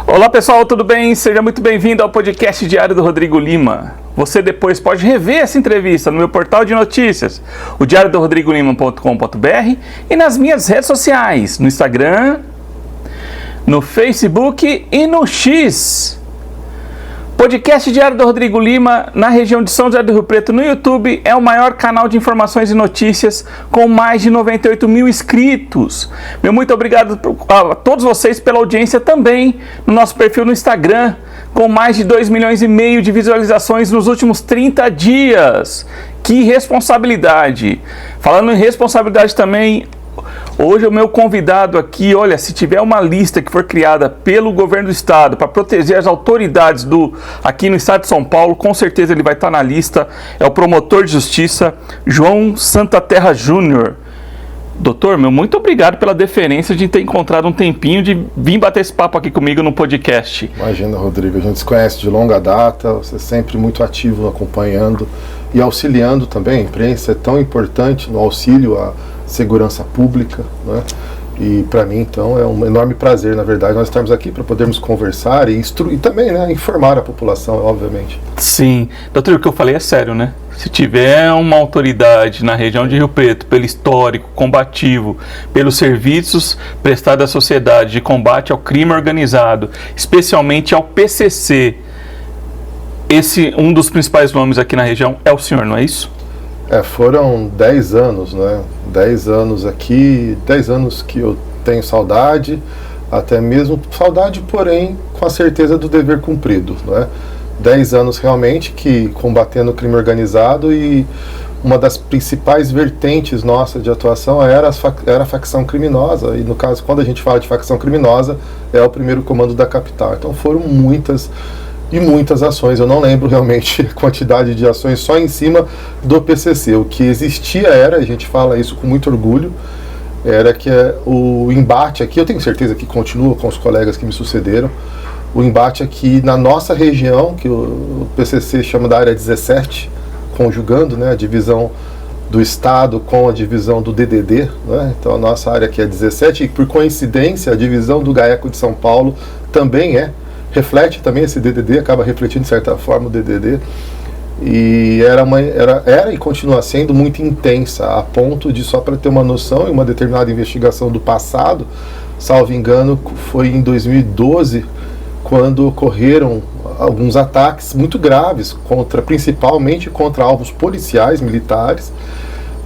Olá pessoal, tudo bem? Seja muito bem-vindo ao podcast diário do Rodrigo Lima. Você depois pode rever essa entrevista no meu portal de notícias, o diariodorodrigolima.com.br, e nas minhas redes sociais, no Instagram, no Facebook e no X. Podcast Diário do Rodrigo Lima, na região de São José do Rio Preto, no YouTube, é o maior canal de informações e notícias com mais de 98 mil inscritos. Meu muito obrigado a todos vocês pela audiência também no nosso perfil no Instagram, com mais de 2,5 milhões de visualizações nos últimos 30 dias. Que responsabilidade! Falando em responsabilidade também, hoje o meu convidado aqui, olha, se tiver uma lista que for criada pelo governo do estado para proteger as autoridades aqui no estado de São Paulo, com certeza ele vai estar na lista, é o promotor de justiça, João Santaterra Júnior. Doutor, meu muito obrigado pela deferência de ter encontrado um tempinho de vir bater esse papo aqui comigo no podcast. Imagina, Rodrigo, a gente se conhece de longa data, você é sempre muito ativo acompanhando e auxiliando também. A imprensa é tão importante no auxílio à segurança pública, né? E para mim, então, é um enorme prazer, na verdade, nós estamos aqui para podermos conversar e instruir também, né, informar a população, obviamente. Sim. Doutor, o que eu falei é sério, né? Se tiver uma autoridade na região de Rio Preto, pelo histórico, combativo, pelos serviços prestados à sociedade de combate ao crime organizado, especialmente ao PCC, um dos principais nomes aqui na região é o senhor, não é isso? Foram 10 anos, né? 10 anos aqui, 10 anos que eu tenho saudade, até mesmo saudade, porém, com a certeza do dever cumprido, né? 10 anos realmente que combatendo o crime organizado, e uma das principais vertentes nossa de atuação era a facção criminosa, e no caso, quando a gente fala de facção criminosa, é o primeiro comando da capital. Então foram muitas ações, eu não lembro realmente a quantidade de ações só em cima do PCC. O que existia a gente fala isso com muito orgulho, era que o embate aqui, eu tenho certeza que continua com os colegas que me sucederam, o embate aqui na nossa região, que o PCC chama da área 17, conjugando, né, a divisão do estado com a divisão do DDD, né? Então a nossa área aqui é 17, e por coincidência a divisão do GAECO de São Paulo também reflete também esse DDD, acaba refletindo de certa forma o DDD, e era e continua sendo muito intensa, a ponto de, só para ter uma noção, em uma determinada investigação do passado, salvo engano, foi em 2012, quando ocorreram alguns ataques muito graves, principalmente contra alvos policiais, militares.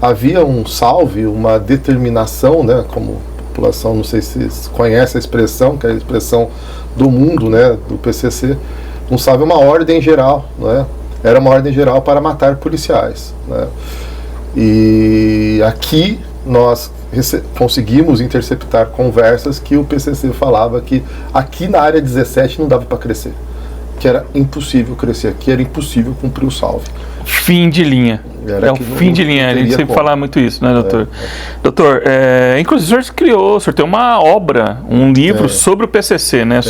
Havia uma determinação, né, como a população, não sei se conhece a expressão, que é a expressão do mundo, né, do PCC, não sabe, uma ordem geral, né, era uma ordem geral para matar policiais, né, e aqui nós conseguimos interceptar conversas que o PCC falava que aqui na área 17 não dava para crescer, que era impossível crescer aqui, era impossível cumprir o salve. Fim de linha. É o fim de linha, a gente sempre fala muito isso, né, doutor? Doutor, inclusive o senhor tem uma obra, um livro sobre o PCC, né?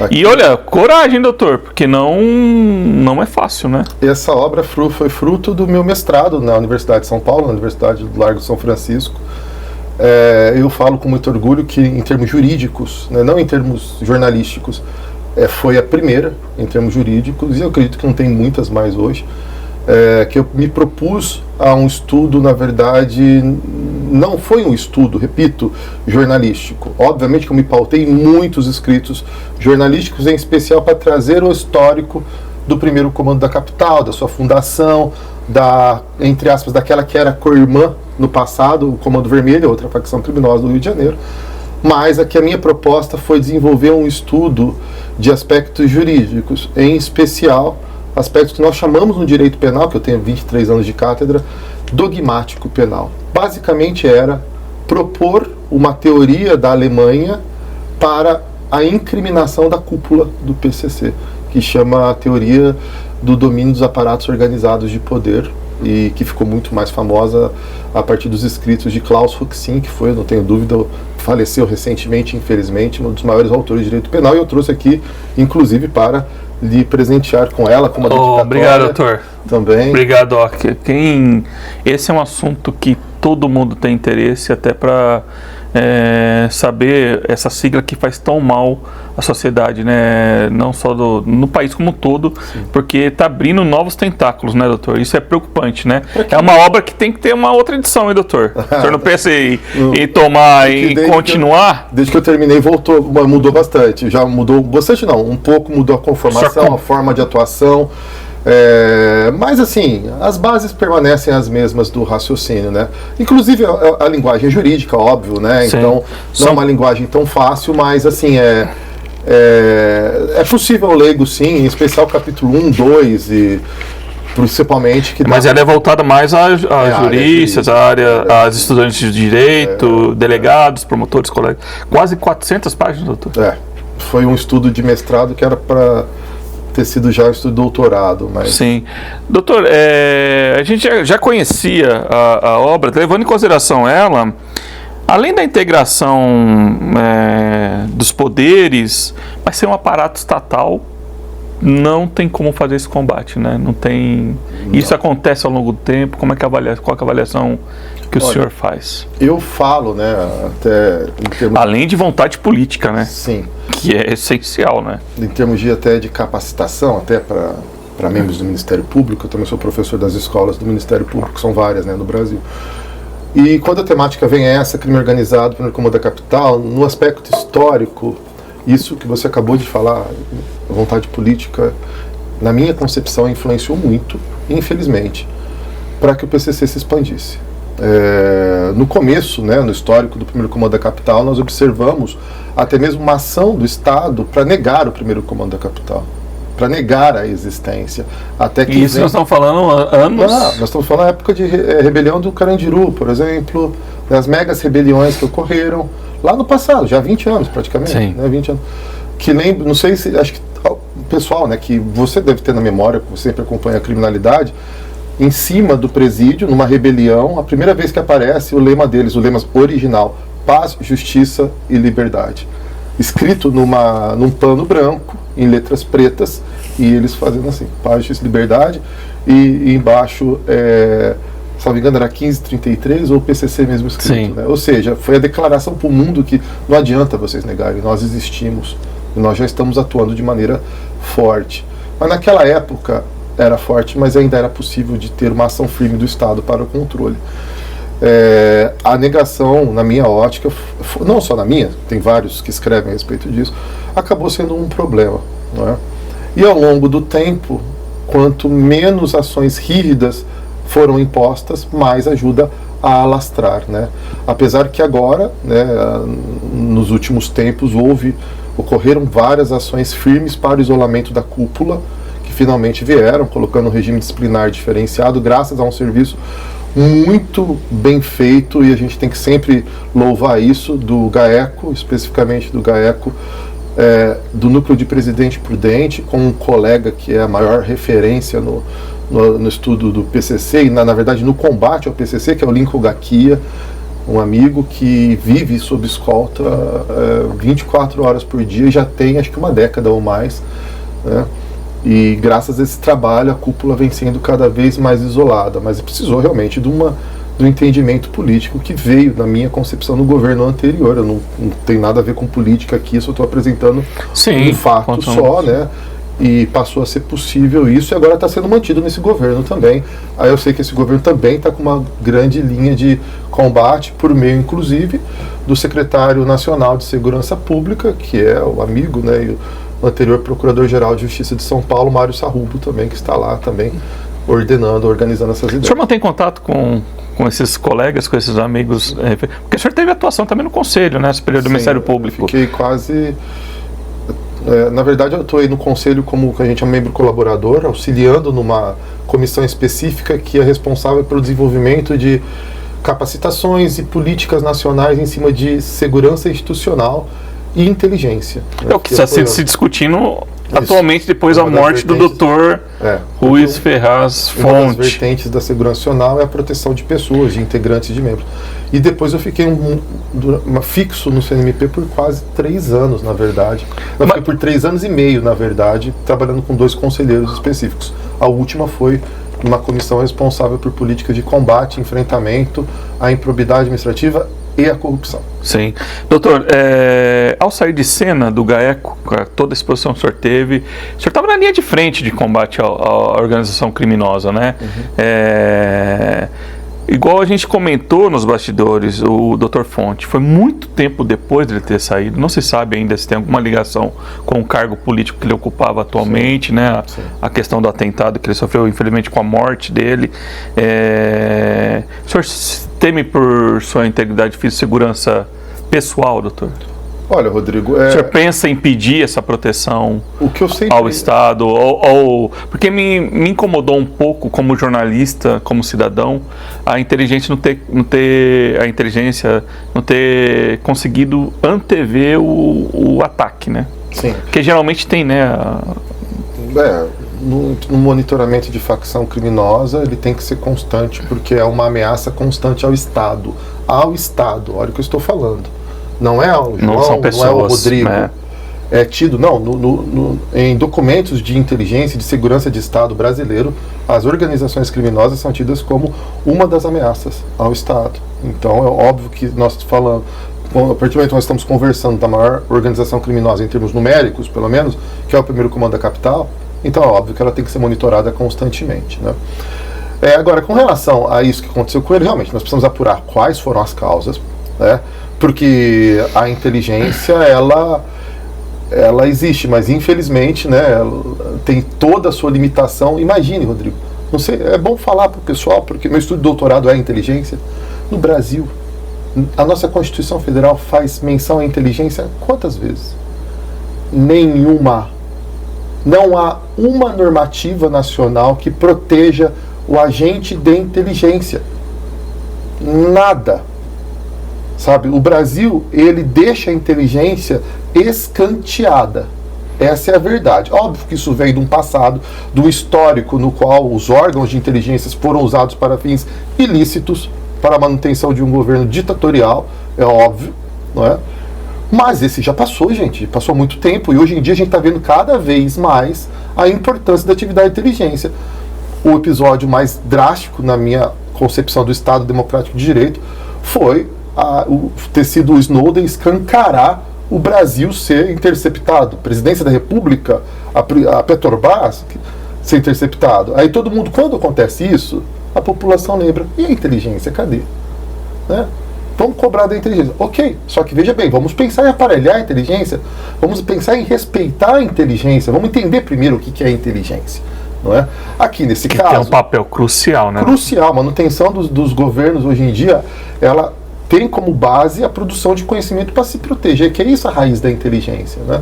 E olha, coragem, doutor, porque não é fácil, né? Essa obra foi fruto do meu mestrado na Universidade de São Paulo, na Universidade do Largo de São Francisco. Eu falo com muito orgulho que, em termos jurídicos, né, não em termos jornalísticos, foi a primeira em termos jurídicos, e eu acredito que não tem muitas mais hoje, que eu me propus a um estudo, na verdade, não foi um estudo, repito, jornalístico. Obviamente que eu me pautei em muitos escritos jornalísticos, em especial para trazer o histórico do primeiro comando da capital, da sua fundação, entre aspas, daquela que era co-irmã no passado, o Comando Vermelho, outra facção criminosa do Rio de Janeiro. Mas aqui a minha proposta foi desenvolver um estudo de aspectos jurídicos, em especial aspectos que nós chamamos no direito penal, que eu tenho 23 anos de cátedra, dogmático penal. Basicamente era propor uma teoria da Alemanha para a incriminação da cúpula do PCC, que chama a teoria do domínio dos aparatos organizados de poder, e que ficou muito mais famosa a partir dos escritos de Klaus Huxin, que foi, não tenho dúvida, faleceu recentemente, infelizmente, um dos maiores autores de direito penal, e eu trouxe aqui, inclusive, para lhe presentear com ela, com uma dedicatória. Obrigado, doutor. Também. Obrigado, Doc. Esse é um assunto que todo mundo tem interesse, até para saber essa sigla que faz tão mal à sociedade, né? Não só no país como um todo, sim, porque está abrindo novos tentáculos, né, doutor? Isso é preocupante, né? É uma obra que tem que ter uma outra edição, hein, doutor? O senhor não pensa em tomar e continuar? Desde que eu terminei, mudou bastante. Já mudou bastante, não. Um pouco mudou a conformação, a forma de atuação. Mas assim, as bases permanecem as mesmas do raciocínio, né? Inclusive a linguagem jurídica, óbvio, né? Sim. Então, não é uma linguagem tão fácil, mas assim, é possível leigo, sim, em especial capítulo 1, 2 e principalmente que... Mas ela é voltada mais a juristas, às estudantes de direito, delegados, promotores, colegas. Quase 400 páginas, doutor. Foi um estudo de mestrado que era para ter sido já um estudo de doutorado. Mas... Sim. Doutor, a gente já conhecia a obra, levando em consideração ela, além da integração dos poderes, vai ser um aparato estatal, não tem como fazer esse combate, né? Não tem... Isso acontece ao longo do tempo, qual é a avaliação que o senhor faz? Eu falo, né, até em termos... Além de vontade política, né? Sim. Que é essencial, né? Em termos até de capacitação, até para membros do Ministério Público, eu também sou professor das escolas do Ministério Público, são várias, né, no Brasil. E quando a temática vem essa, crime organizado, primeiro comando da capital, no aspecto histórico, isso que você acabou de falar, a vontade política, na minha concepção, influenciou muito, infelizmente, para que o PCC se expandisse. No começo, né, no histórico do primeiro comando da capital, nós observamos até mesmo uma ação do Estado para negar o primeiro comando da capital, para negar a existência. Até que isso nós estamos falando anos? Nós estamos falando da época de rebelião do Carandiru, por exemplo, das megas rebeliões que ocorreram lá no passado, já há 20 anos praticamente. Sim. Né, 20 anos. Que lembro, não sei se, acho que o pessoal, né, que você deve ter na memória, que você sempre acompanha a criminalidade, em cima do presídio, numa rebelião, a primeira vez que aparece o lema deles, o lema original, paz, justiça e liberdade. Escrito num pano branco, em letras pretas, e eles fazendo assim, paz, justiça e liberdade, e embaixo, se não me engano, era 1533 ou o PCC mesmo escrito. Né? Ou seja, foi a declaração para o mundo que não adianta vocês negarem, nós existimos, e nós já estamos atuando de maneira forte. Mas naquela época, era forte, mas ainda era possível de ter uma ação firme do Estado para o controle. A negação, na minha ótica, não só na minha, tem vários que escrevem a respeito disso, acabou sendo um problema. Não é? E ao longo do tempo, quanto menos ações rígidas foram impostas, mais ajuda a alastrar. Né? Apesar que agora, né, nos últimos tempos, ocorreram várias ações firmes para o isolamento da cúpula, finalmente vieram, colocando um regime disciplinar diferenciado, graças a um serviço muito bem feito, e a gente tem que sempre louvar isso, do GAECO, especificamente do GAECO, do Núcleo de Presidente Prudente, com um colega que é a maior referência no estudo do PCC, e na verdade no combate ao PCC, que é o Lincoln Gaquia, um amigo que vive sob escolta 24 horas por dia, e já tem acho que uma década ou mais, né? E graças a esse trabalho a cúpula vem sendo cada vez mais isolada, mas precisou realmente do entendimento político que veio, na minha concepção, no governo anterior. Eu não tenho nada a ver com política aqui, eu só estou apresentando um fato só, né? E passou a ser possível isso, e agora está sendo mantido nesse governo também. Aí eu sei que esse governo também está com uma grande linha de combate, por meio, inclusive, do secretário nacional de Segurança Pública, que é o amigo, né, e o anterior Procurador-Geral de Justiça de São Paulo, Mário Sarrubo, também, que está lá também organizando essas ideias. O senhor mantém contato com esses colegas, com esses amigos? Porque o senhor teve atuação também no Conselho, né, Superior do Ministério Público. Fiquei quase... na verdade, eu estou aí no Conselho como que a gente é membro colaborador, auxiliando numa comissão específica que é responsável pelo desenvolvimento de capacitações e políticas nacionais em cima de segurança institucional e inteligência. É o que está se discutindo Atualmente, depois da morte do Dr. Ruiz Ferraz Fonte. Uma das vertentes da segurança nacional é a proteção de pessoas, de integrantes, de membros. E depois eu fiquei fixo no CNMP por quase 3 anos, na verdade. Eu fiquei por 3 anos e meio, na verdade, trabalhando com 2 conselheiros específicos. A última foi uma comissão responsável por políticas de combate, enfrentamento à improbidade administrativa e à corrupção. Sim. Doutor, ao sair de cena do GAECO, toda a exposição que o senhor teve, o senhor estava na linha de frente de combate à organização criminosa, né? Igual a gente comentou nos bastidores, o Dr. Fonte, foi muito tempo depois dele ter saído, não se sabe ainda se tem alguma ligação com o cargo político que ele ocupava atualmente, sim, né? Sim. A questão do atentado que ele sofreu, infelizmente, com a morte dele. O senhor teme por sua integridade física e segurança pessoal, doutor? Olha, Rodrigo... O senhor pensa em pedir essa proteção sempre... ao Estado? Porque me incomodou um pouco, como jornalista, como cidadão, a inteligência não ter conseguido antever o ataque, né? Sim. Porque geralmente tem, né? No monitoramento de facção criminosa, ele tem que ser constante, porque é uma ameaça constante ao Estado. Ao Estado, olha o que eu estou falando. Não é o João, são pessoas, não é o Rodrigo. Né? É tido, em documentos de inteligência e de segurança de Estado brasileiro, as organizações criminosas são tidas como uma das ameaças ao Estado. Então é óbvio que nós falamos, a partir do momento que nós estamos conversando da maior organização criminosa em termos numéricos, pelo menos, que é o primeiro comando da capital, então é óbvio que ela tem que ser monitorada constantemente, né? Agora, com relação a isso que aconteceu com ele, realmente, nós precisamos apurar quais foram as causas, né? Porque a inteligência, ela existe, mas infelizmente, né, ela tem toda a sua limitação. Imagine, Rodrigo, não sei, é bom falar para o pessoal, porque meu estudo de doutorado é inteligência. No Brasil, a nossa Constituição Federal faz menção à inteligência quantas vezes? Nenhuma. Não há uma normativa nacional que proteja o agente de inteligência. Nada. Sabe, o Brasil, ele deixa a inteligência escanteada. Essa é a verdade. Óbvio que isso vem de um passado, do histórico no qual os órgãos de inteligência foram usados para fins ilícitos, para a manutenção de um governo ditatorial, é óbvio, não é? Mas esse já passou, gente, passou muito tempo, e hoje em dia a gente está vendo cada vez mais a importância da atividade de inteligência. O episódio mais drástico, na minha concepção do Estado Democrático de Direito, foi ter sido o Snowden escancarar o Brasil ser interceptado, a Presidência da República, a Petrobras ser interceptado. Aí todo mundo, quando acontece isso, a população lembra, e a inteligência, cadê? Né? Vamos cobrar da inteligência. Ok, só que veja bem, vamos pensar em aparelhar a inteligência, vamos pensar em respeitar a inteligência, vamos entender primeiro o que é inteligência. Não é? Aqui nesse caso... Tem um papel crucial, né? Crucial, a manutenção dos governos hoje em dia, ela tem como base a produção de conhecimento para se proteger, que é isso a raiz da inteligência, né?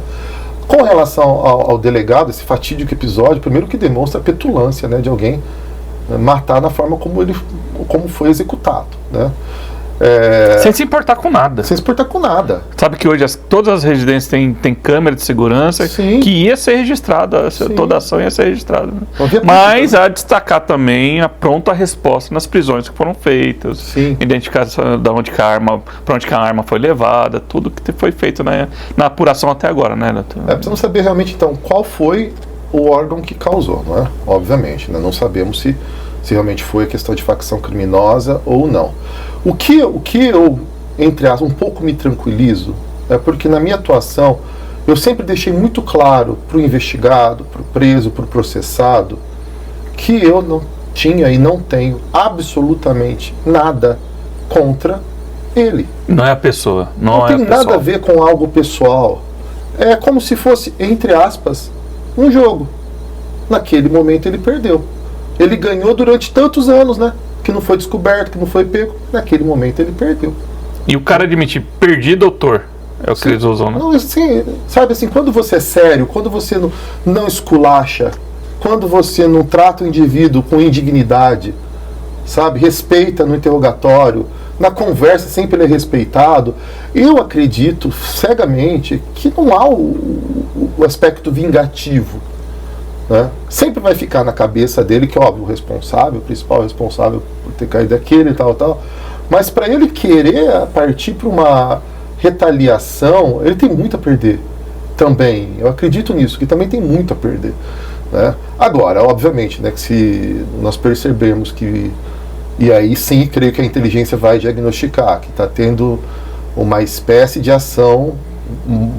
Com relação ao delegado, esse fatídico episódio, primeiro que demonstra a petulância, né, de alguém matar na forma como foi executado, né? Sem se importar com nada. Sem se importar com nada. Sabe que hoje todas as residências têm câmera de segurança. Sim. Que ia ser registrada, toda ação ia ser registrada. Né? Mas a destacar também a pronta resposta nas prisões que foram feitas. Sim. Identificação de onde para onde a arma foi levada, tudo que foi feito na apuração até agora, né, doutor? Precisamos saber realmente, então, qual foi o órgão que causou, não é? Obviamente, né? Não sabemos se realmente foi a questão de facção criminosa ou não. O que eu, entre aspas, um pouco me tranquilizo, é porque na minha atuação eu sempre deixei muito claro para o investigado, para o preso, para o processado, que eu não tinha e não tenho absolutamente nada contra ele. Não é a pessoa. Não tem nada a ver com algo pessoal. É como se fosse, entre aspas, um jogo. Naquele momento ele perdeu. Ele ganhou durante tantos anos, né? Que não foi descoberto, que não foi pego. Naquele momento ele perdeu. E o cara admitir, perdi, doutor. É o que eles usam, né? Não, assim, sabe assim, quando você é sério, quando você não esculacha, quando você não trata o indivíduo com indignidade, sabe? Respeita no interrogatório, na conversa sempre ele é respeitado. Eu acredito cegamente que não há o aspecto vingativo, né? Sempre vai ficar na cabeça dele que, óbvio, o principal responsável por ter caído aquele e tal, mas para ele querer partir para uma retaliação, ele tem muito a perder também. Eu acredito nisso, que também tem muito a perder, né? Agora, obviamente, né, que se nós percebermos que, e aí sim creio que a inteligência vai diagnosticar que está tendo uma espécie de ação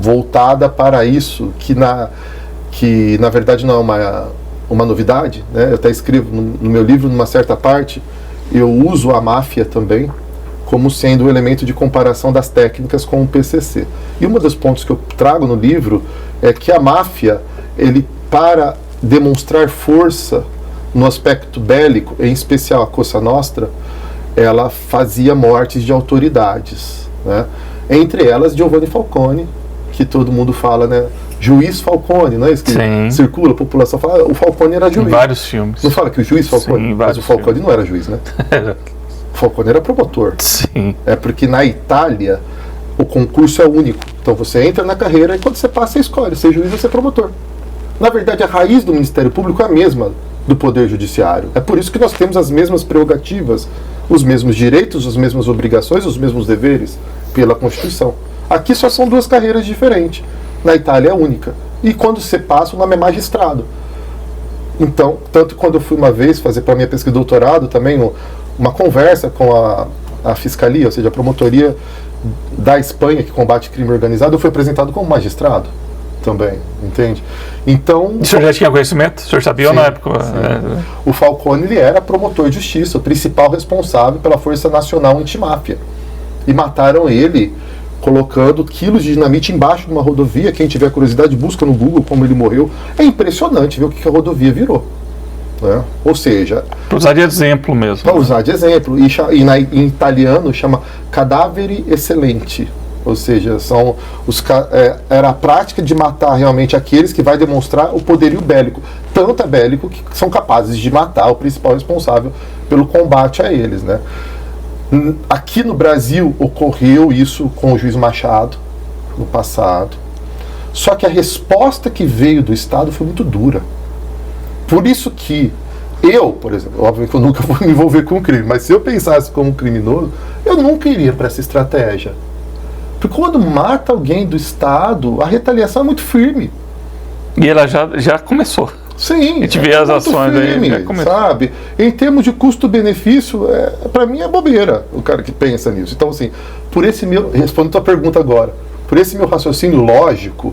voltada para isso, que na verdade não é uma novidade, né? Eu até escrevo no meu livro, numa certa parte, eu uso a máfia também como sendo um elemento de comparação das técnicas com o PCC. E um dos pontos que eu trago no livro é que a máfia, para demonstrar força no aspecto bélico, em especial a Cosa Nostra, ela fazia mortes de autoridades, né? Entre elas Giovanni Falcone, que todo mundo fala, né? Juiz Falcone, não é isso que circula, a população fala, o Falcone era juiz. Em vários filmes. Não fala que o juiz Falcone? Sim, mas o Falcone filmes. Não era juiz, né? O Falcone era promotor. Sim. É porque na Itália o concurso é único. Então você entra na carreira e quando você passa, você escolhe ser juiz ou ser promotor. Na verdade, a raiz do Ministério Público é a mesma do Poder Judiciário. É por isso que nós temos as mesmas prerrogativas, os mesmos direitos, as mesmas obrigações, os mesmos deveres pela Constituição. Aqui só são duas carreiras diferentes. Na Itália é única. E quando você passa, o nome é magistrado. Então, tanto quando eu fui uma vez fazer para minha pesquisa de doutorado também uma conversa com a fiscalia, ou seja, a promotoria da Espanha que combate crime organizado, eu fui apresentado como magistrado também, entende? Então... O senhor já tinha conhecimento? O senhor sabia na época? O Falcone, ele era promotor de justiça, o principal responsável pela Força Nacional Antimáfia. E mataram ele colocando quilos de dinamite embaixo de uma rodovia. Quem tiver curiosidade, busca no Google como ele morreu. É impressionante ver o que a rodovia virou, né? Ou seja... Para usar de exemplo mesmo. Para usar de exemplo. Em italiano chama cadavere excelente. Ou seja, era a prática de matar realmente aqueles que vai demonstrar o poderio bélico. Tanto é bélico que são capazes de matar o principal responsável pelo combate a eles, né? Aqui no Brasil ocorreu isso com o juiz Machado no passado. Só que a resposta que veio do Estado foi muito dura. Por isso que eu, por exemplo, óbvio que eu nunca vou me envolver com crime, mas se eu pensasse como criminoso, eu nunca iria para essa estratégia. Porque quando mata alguém do Estado, a retaliação é muito firme. E ela já começou. Sim, a gente vê as ações firme, aí, sabe? Em termos de custo-benefício, para mim é bobeira o cara que pensa nisso. Então, assim, respondendo a tua pergunta agora, por esse meu raciocínio lógico,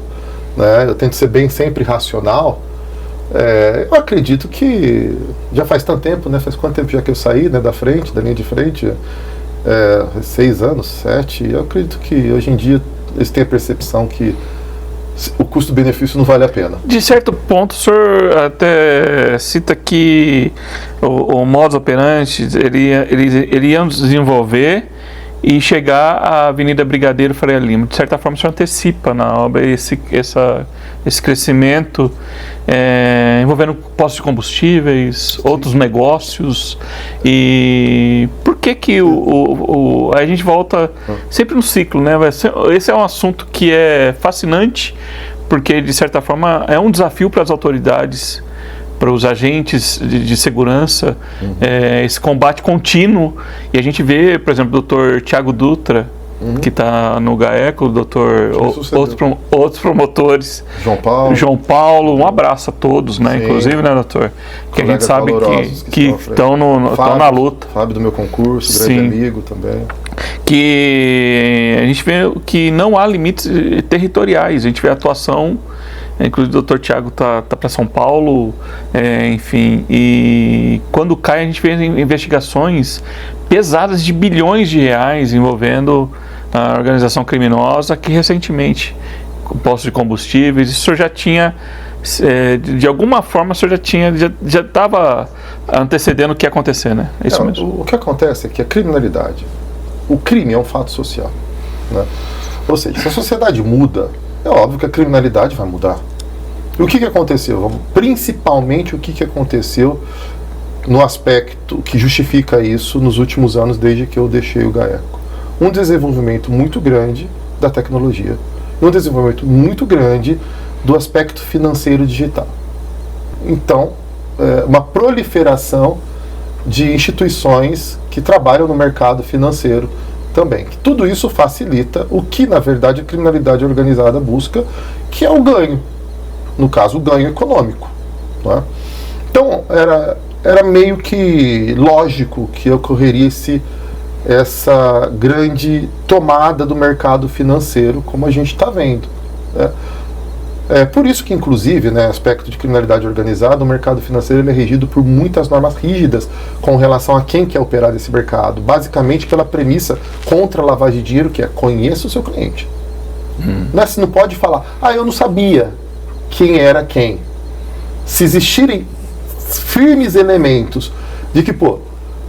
né, eu tento ser bem sempre racional, eu acredito que já faz tanto tempo, né? Faz quanto tempo já que eu saí, né, da linha de frente? 6 anos, 7. Eu acredito que hoje em dia eles têm a percepção que o custo-benefício não vale a pena. De certo ponto, o senhor até cita que o modus operandi ele ia desenvolver e chegar à Avenida Brigadeiro Faria Lima. De certa forma, o senhor antecipa na obra esse crescimento envolvendo postos de combustíveis, outros negócios. E por que a gente volta sempre no ciclo, né? Esse é um assunto que é fascinante, porque de certa forma é um desafio para as autoridades, para os agentes de segurança, esse combate contínuo. E a gente vê, por exemplo, o Dr. Tiago Dutra, que está no GAECO, outros promotores. João Paulo, um abraço a todos, né? Inclusive, né, doutor? Porque a gente sabe que estão na luta. Fábio do meu concurso, grande amigo também. Que a gente vê que não há limites territoriais, a gente vê a atuação. Inclusive o Dr. Tiago está para São Paulo, enfim, e quando cai a gente vê investigações pesadas de bilhões de reais envolvendo a organização criminosa, que recentemente, com postos de combustíveis, isso o senhor já tinha, de alguma forma o senhor já estava antecedendo o que ia acontecer, né? É isso mesmo. O que acontece é que a criminalidade, o crime é um fato social, né? Ou seja, se a sociedade muda, é óbvio que a criminalidade vai mudar. E o que aconteceu? Principalmente o que aconteceu no aspecto que justifica isso nos últimos anos, desde que eu deixei o GAECO. Um desenvolvimento muito grande da tecnologia, um desenvolvimento muito grande do aspecto financeiro digital. Então, uma proliferação de instituições que trabalham no mercado financeiro também. Tudo isso facilita o que, na verdade, a criminalidade organizada busca, que é o ganho. No caso, o ganho econômico. Não é? Então, era meio que lógico que ocorreria essa grande tomada do mercado financeiro, como a gente está vendo. É por isso que, inclusive, né, aspecto de criminalidade organizada, o mercado financeiro ele é regido por muitas normas rígidas com relação a quem quer operar nesse mercado. Basicamente pela premissa contra a lavagem de dinheiro, que é conheça o seu cliente. Você não pode falar, eu não sabia quem era quem. Se existirem firmes elementos de que,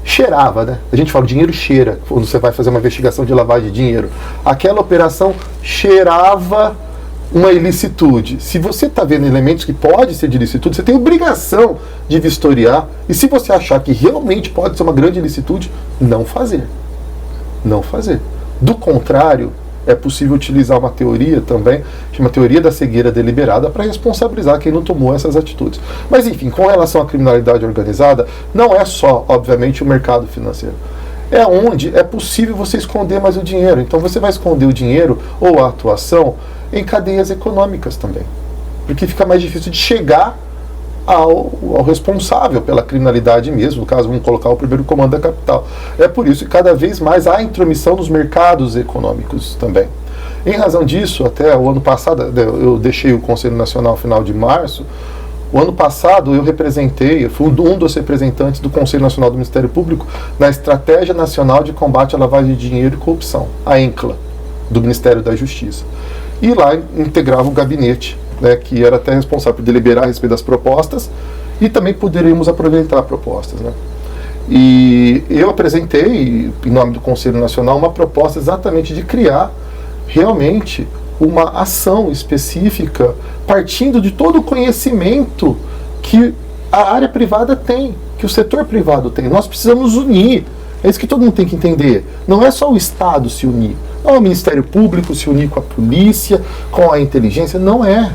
cheirava, né? A gente fala, o dinheiro cheira, quando você vai fazer uma investigação de lavagem de dinheiro. Aquela operação cheirava uma ilicitude. Se você está vendo elementos que pode ser de ilicitude, você tem obrigação de vistoriar, e se você achar que realmente pode ser uma grande ilicitude, não fazer. Não fazer. Do contrário, é possível utilizar uma teoria também, uma teoria da cegueira deliberada, para responsabilizar quem não tomou essas atitudes. Mas enfim, com relação à criminalidade organizada, não é só, obviamente, o mercado financeiro. É onde é possível você esconder mais o dinheiro. Então você vai esconder o dinheiro ou a atuação em cadeias econômicas também. Porque fica mais difícil de chegar ao responsável pela criminalidade mesmo. No caso, vamos colocar o primeiro comando da capital. É por isso que cada vez mais há intromissão nos mercados econômicos também. Em razão disso, até o ano passado, eu deixei o Conselho Nacional no final de março. O ano passado eu fui um dos representantes do Conselho Nacional do Ministério Público na Estratégia Nacional de Combate à Lavagem de Dinheiro e Corrupção, a ENCLA, do Ministério da Justiça. E lá integrava o gabinete, né, que era até responsável por deliberar a respeito das propostas, e também poderíamos aproveitar propostas. Né? E eu apresentei, em nome do Conselho Nacional, uma proposta exatamente de criar realmente uma ação específica, partindo de todo o conhecimento que a área privada tem, que o setor privado tem. Nós precisamos unir. É isso que todo mundo tem que entender. Não é só o Estado se unir. Não é o Ministério Público se unir com a polícia, com a inteligência. Não é.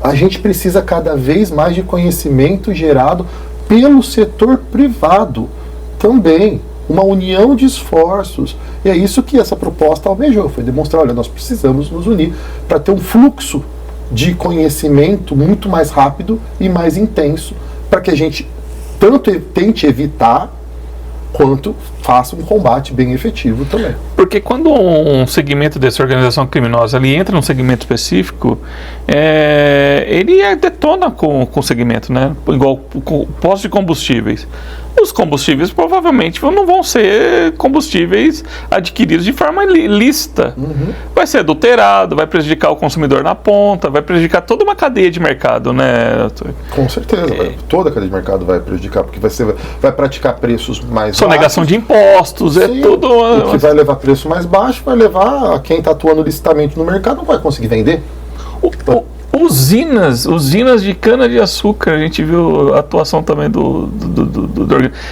A gente precisa cada vez mais de conhecimento gerado pelo setor privado também. Uma união de esforços. E é isso que essa proposta almejou. Foi demonstrar, olha, nós precisamos nos unir para ter um fluxo de conhecimento muito mais rápido e mais intenso, para que a gente tanto tente evitar, quanto faça um combate bem efetivo também. Porque quando um segmento dessa organização criminosa ele entra num segmento específico, ele detona com o segmento, né? Igual o posto de combustíveis. Os combustíveis provavelmente não vão ser combustíveis adquiridos de forma ilícita. Vai ser adulterado, vai prejudicar o consumidor na ponta, vai prejudicar toda uma cadeia de mercado, né? Com certeza, toda a cadeia de mercado vai prejudicar, porque vai praticar preços mais baixos. Sonegação de impostos, Sim, tudo. O que vai levar preço mais baixo, vai levar a quem está atuando licitamente no mercado não vai conseguir vender. Usinas de cana-de-açúcar, a gente viu a atuação também do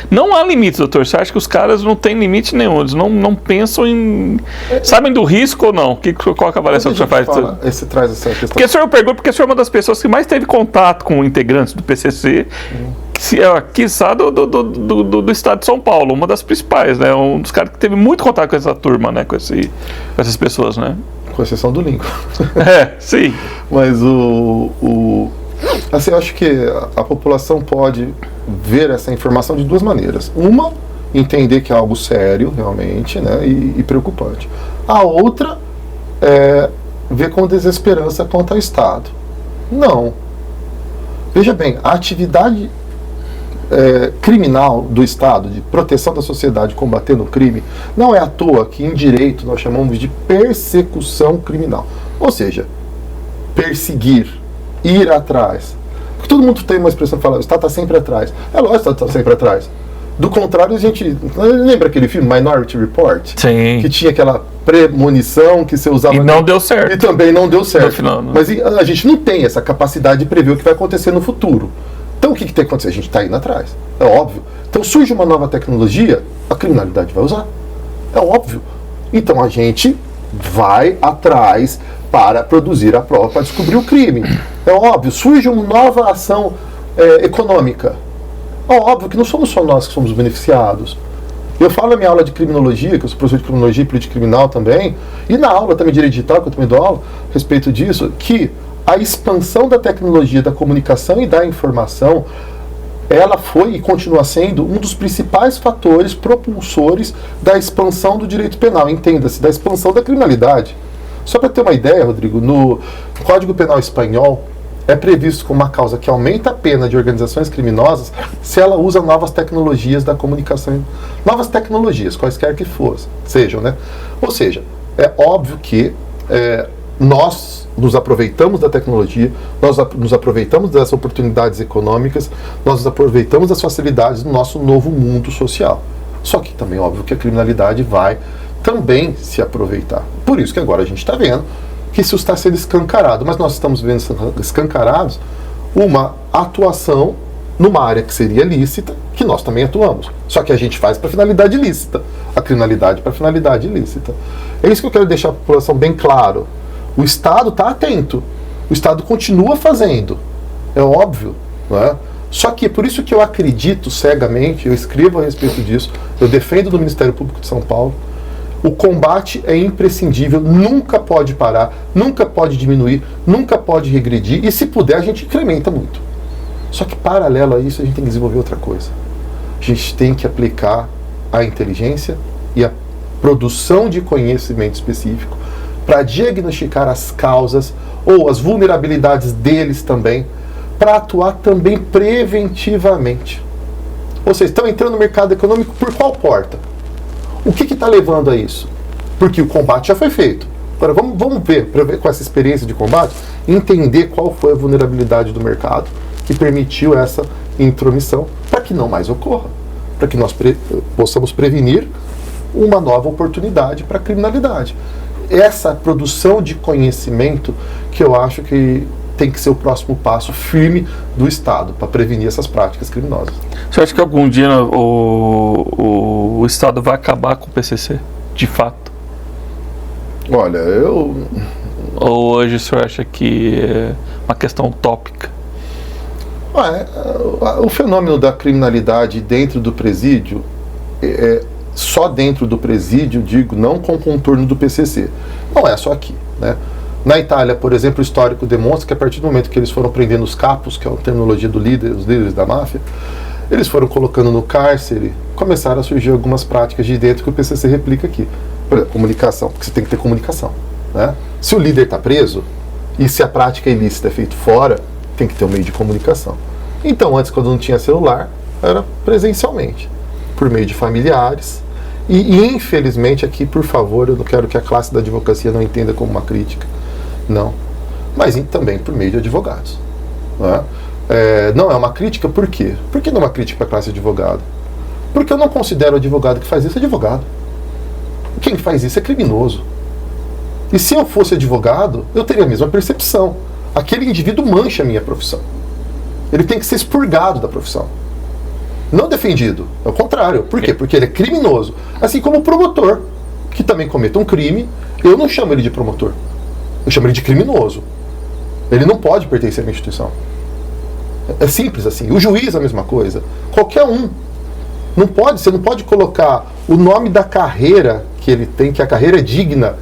Não há limite, doutor. Você acha que os caras não têm limite nenhum? Eles não pensam em... Sabem do risco ou não? Qual a avaliação que você faz? Você traz essa questão. Porque o senhor pergunta, porque o senhor é uma das pessoas que mais teve contato com integrantes do PCC, quiçá do estado de São Paulo, uma das principais, né? Um dos caras que teve muito contato com essa turma, né? Com essas pessoas, né? Com exceção do Lincoln. Sim. Mas assim, eu acho que a população pode ver essa informação de duas maneiras. Uma, entender que é algo sério, realmente, né, e preocupante. A outra é ver com desesperança quanto ao Estado. Não. Veja bem, a atividade criminal do Estado, de proteção da sociedade, combatendo o crime, não é à toa que em direito nós chamamos de persecução criminal. Ou seja, perseguir, ir atrás. Porque todo mundo tem uma expressão que fala, o Estado está sempre atrás. É lógico que o Estado está sempre atrás. Do contrário, a gente... Lembra aquele filme Minority Report? Sim. Que tinha aquela premonição que você usava... E não deu certo. E também não deu certo. No final, não. Mas a gente não tem essa capacidade de prever o que vai acontecer no futuro. Então o que tem que acontecer? A gente está indo atrás. É óbvio Então surge uma nova tecnologia, a criminalidade vai usar. É óbvio. Então a gente vai atrás para produzir a prova, para descobrir o crime. É óbvio. Surge uma nova ação econômica. É óbvio que não somos só nós que somos beneficiados. Eu falo na minha aula de criminologia, que eu sou professor de criminologia e política criminal também, e na aula também de direito digital, que eu também dou aula a respeito disso, que a expansão da tecnologia, da comunicação e da informação, ela foi e continua sendo um dos principais fatores propulsores da expansão do direito penal, entenda-se, da expansão da criminalidade. Só para ter uma ideia, Rodrigo, no Código Penal Espanhol é previsto como uma causa que aumenta a pena de organizações criminosas se ela usa novas tecnologias da comunicação, novas tecnologias, quaisquer que sejam, né? Ou seja, é óbvio que nós nos aproveitamos da tecnologia, nós nos aproveitamos das oportunidades econômicas, nós nos aproveitamos das facilidades do nosso novo mundo social. Só que também é óbvio que a criminalidade vai também se aproveitar. Por isso que agora a gente está vendo que isso está sendo escancarado, mas nós estamos vendo escancarados uma atuação numa área que seria lícita, que nós também atuamos. Só que a gente faz para finalidade lícita, a criminalidade para finalidade ilícita. É isso que eu quero deixar para a população bem claro. O Estado está atento, o Estado continua fazendo, é óbvio, não é? Só que por isso que eu acredito cegamente, eu escrevo a respeito disso, eu defendo do Ministério Público de São Paulo, o combate é imprescindível, nunca pode parar, nunca pode diminuir, nunca pode regredir, e se puder a gente incrementa muito. Só que paralelo a isso a gente tem que desenvolver outra coisa. A gente tem que aplicar a inteligência e a produção de conhecimento específico para diagnosticar as causas ou as vulnerabilidades deles também, para atuar também preventivamente. Ou seja, estão entrando no mercado econômico por qual porta? O que está levando a isso? Porque o combate já foi feito. Agora vamos ver, com essa experiência de combate, entender qual foi a vulnerabilidade do mercado que permitiu essa intromissão, para que não mais ocorra, para que nós possamos prevenir uma nova oportunidade para a criminalidade. Essa produção de conhecimento que eu acho que tem que ser o próximo passo firme do Estado para prevenir essas práticas criminosas. Você acha que algum dia o Estado vai acabar com o PCC, de fato? Olha, Ou hoje o senhor acha que é uma questão utópica? O fenômeno da criminalidade dentro do presídio, só dentro do presídio, digo, não com o contorno do PCC. Não é só aqui, né? Na Itália, por exemplo, o histórico demonstra que a partir do momento que eles foram prendendo os capos, que é a terminologia os líderes da máfia, eles foram colocando no cárcere, começaram a surgir algumas práticas de dentro que o PCC replica aqui. Por exemplo, comunicação, porque você tem que ter comunicação, né? Se o líder está preso, e se a prática ilícita é feita fora, tem que ter um meio de comunicação. Então, antes, quando não tinha celular, era presencialmente, por meio de familiares. E infelizmente, aqui, por favor, eu não quero que a classe da advocacia não entenda como uma crítica. Não. Mas também por meio de advogados. Não é uma crítica, por quê? Por que não é uma crítica para a classe de advogado? Porque eu não considero o advogado que faz isso advogado. Quem faz isso é criminoso. E se eu fosse advogado, eu teria a mesma percepção. Aquele indivíduo mancha a minha profissão. Ele tem que ser expurgado da profissão. Não defendido. É o contrário. Por quê? Porque ele é criminoso. Assim como o promotor, que também cometa um crime, eu não chamo ele de promotor. Eu chamo ele de criminoso. Ele não pode pertencer à minha instituição. É simples assim. O juiz é a mesma coisa. Qualquer um. Você não pode colocar o nome da carreira que ele tem, que a carreira é digna.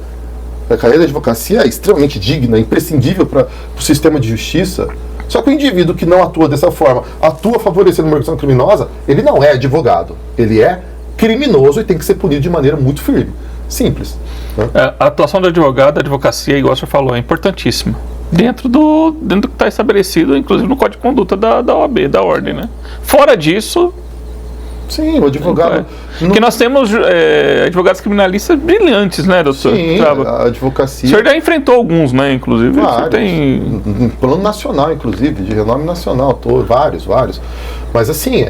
A carreira da advocacia é extremamente digna, imprescindível para o sistema de justiça. Só que o indivíduo que não atua dessa forma, atua favorecendo uma organização criminosa, ele não é advogado. Ele é criminoso e tem que ser punido de maneira muito firme. Simples. Né? A atuação do advogado, da advocacia, igual o senhor falou, é importantíssima. Dentro do que está estabelecido, inclusive no Código de Conduta da OAB, da Ordem, né? Fora disso... Sim, o advogado... Porque nós temos advogados criminalistas brilhantes, né, doutor? Sim, a advocacia... O senhor já enfrentou alguns, né, inclusive? Vários. Tem... Em plano nacional, inclusive, de renome nacional, vários. Mas assim,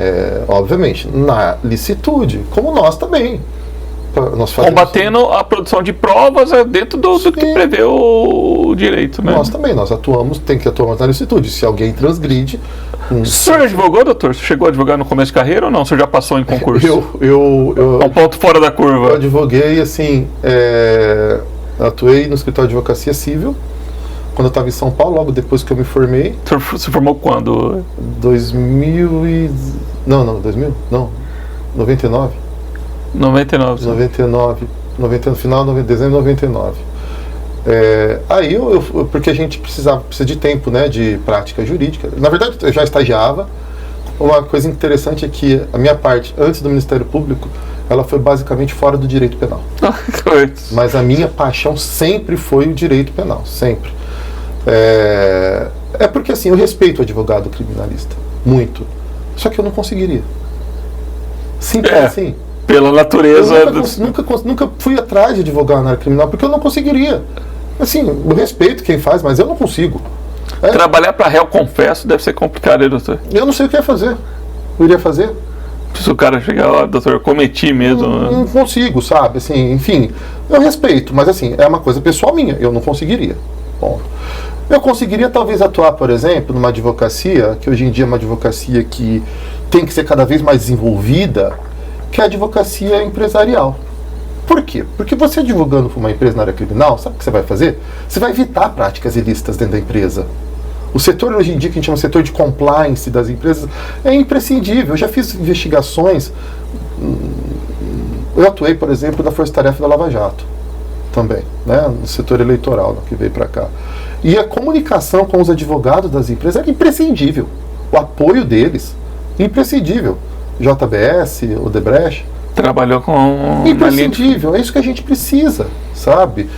obviamente, na licitude, como nós também. Nós fazemos combatendo a produção de provas dentro do que prevê o direito, né? Nós também, nós atuamos, tem que atuar na licitude. Se alguém transgride... O senhor advogou, doutor? Você chegou a advogar no começo de carreira ou não? O senhor já passou em concurso? É um ponto fora da curva. Eu advoguei, assim, atuei no escritório de advocacia civil, quando eu estava em São Paulo, logo depois que eu me formei. O senhor se formou quando? 2000 Não, 2000? Não, 99. 99. 99, no final de dezembro de 99. Aí porque a gente precisa de tempo, né, de prática jurídica. Na verdade, eu já estagiava. Uma coisa interessante é que a minha parte, antes do Ministério Público, ela foi basicamente fora do direito penal. Mas a minha paixão sempre foi o direito penal, sempre. Porque assim, eu respeito o advogado criminalista, muito. Só que eu não conseguiria. Simples assim. Pela natureza... Eu nunca fui atrás de advogar na área criminal, porque eu não conseguiria. Assim, eu respeito quem faz, mas eu não consigo. Trabalhar para réu, confesso, deve ser complicado, hein, doutor? Eu não sei o que ia fazer. Eu iria fazer. Se o cara chegar lá, doutor, eu cometi mesmo. Não consigo, sabe? Assim, enfim, eu respeito, mas assim, é uma coisa pessoal minha. Eu não conseguiria. Bom, eu conseguiria talvez atuar, por exemplo, numa advocacia, que hoje em dia é uma advocacia que tem que ser cada vez mais desenvolvida, que é a advocacia empresarial. Por quê? Porque você advogando para uma empresa na área criminal, sabe o que você vai fazer? Você vai evitar práticas ilícitas dentro da empresa. O setor hoje em dia, que a gente chama de setor de compliance das empresas, é imprescindível. Eu já fiz investigações. Eu atuei, por exemplo, na Força Tarefa da Lava Jato, também, né, no setor eleitoral, que veio para cá. E a comunicação com os advogados das empresas era imprescindível. O apoio deles, imprescindível. JBS, Odebrecht. Trabalhou com... Imprescindível, é isso que a gente precisa, sabe?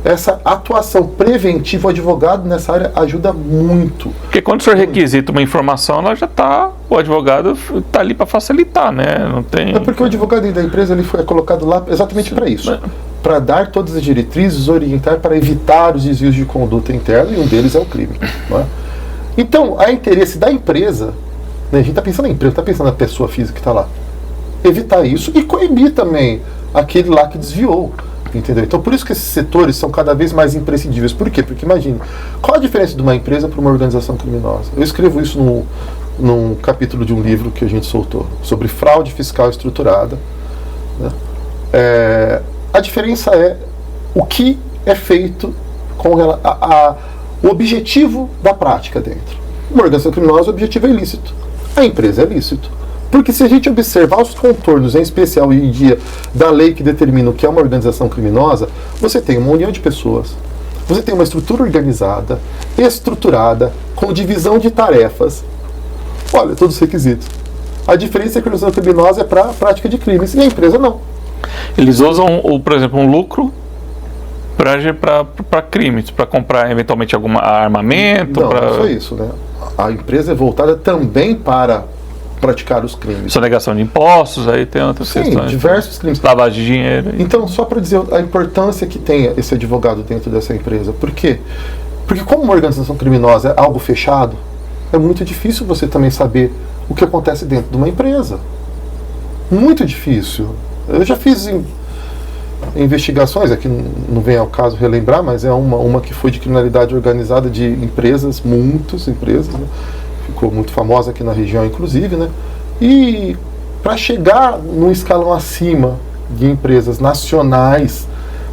Essa atuação preventiva, o advogado nessa área ajuda muito. Porque quando o senhor requisita uma informação, ela já está, o advogado está ali para facilitar, né? Não tem... É porque o advogado da empresa ele foi colocado lá exatamente para isso. Para dar todas as diretrizes, orientar para evitar os desvios de conduta interna, e um deles é o crime. Não é? Então, há interesse da empresa, né? A gente está pensando na empresa, está pensando na pessoa física que está lá. Evitar isso e coibir também aquele lá que desviou. Entendeu? Então, por isso que esses setores são cada vez mais imprescindíveis. Por quê? Porque imagine, qual a diferença de uma empresa para uma organização criminosa? Eu escrevo isso num capítulo de um livro que a gente soltou, sobre fraude fiscal estruturada. Né? A diferença é o que é feito com o objetivo da prática dentro. Uma organização criminosa, o objetivo é ilícito. A empresa é lícito. Porque se a gente observar os contornos, em especial hoje em dia, da lei que determina o que é uma organização criminosa, você tem uma união de pessoas, você tem uma estrutura organizada, estruturada, com divisão de tarefas. Olha, todos os requisitos. A diferença é que a organização criminosa é para a prática de crimes e a empresa não. Eles usam, por exemplo, um lucro para crimes, para comprar eventualmente algum armamento? Não, não só isso, né? A empresa é voltada também para praticar os crimes. Sonegação de impostos, aí tem outras questões. Diversos crimes. Lavagem de dinheiro. Então, só para dizer a importância que tem esse advogado dentro dessa empresa. Por quê? Porque como uma organização criminosa é algo fechado, é muito difícil você também saber o que acontece dentro de uma empresa. Muito difícil. Eu já fiz investigações, aqui não vem ao caso relembrar, mas é uma que foi de criminalidade organizada de empresas, muitas empresas, né? Ficou muito famosa aqui na região, inclusive, né? E para chegar num escalão acima de empresas nacionais,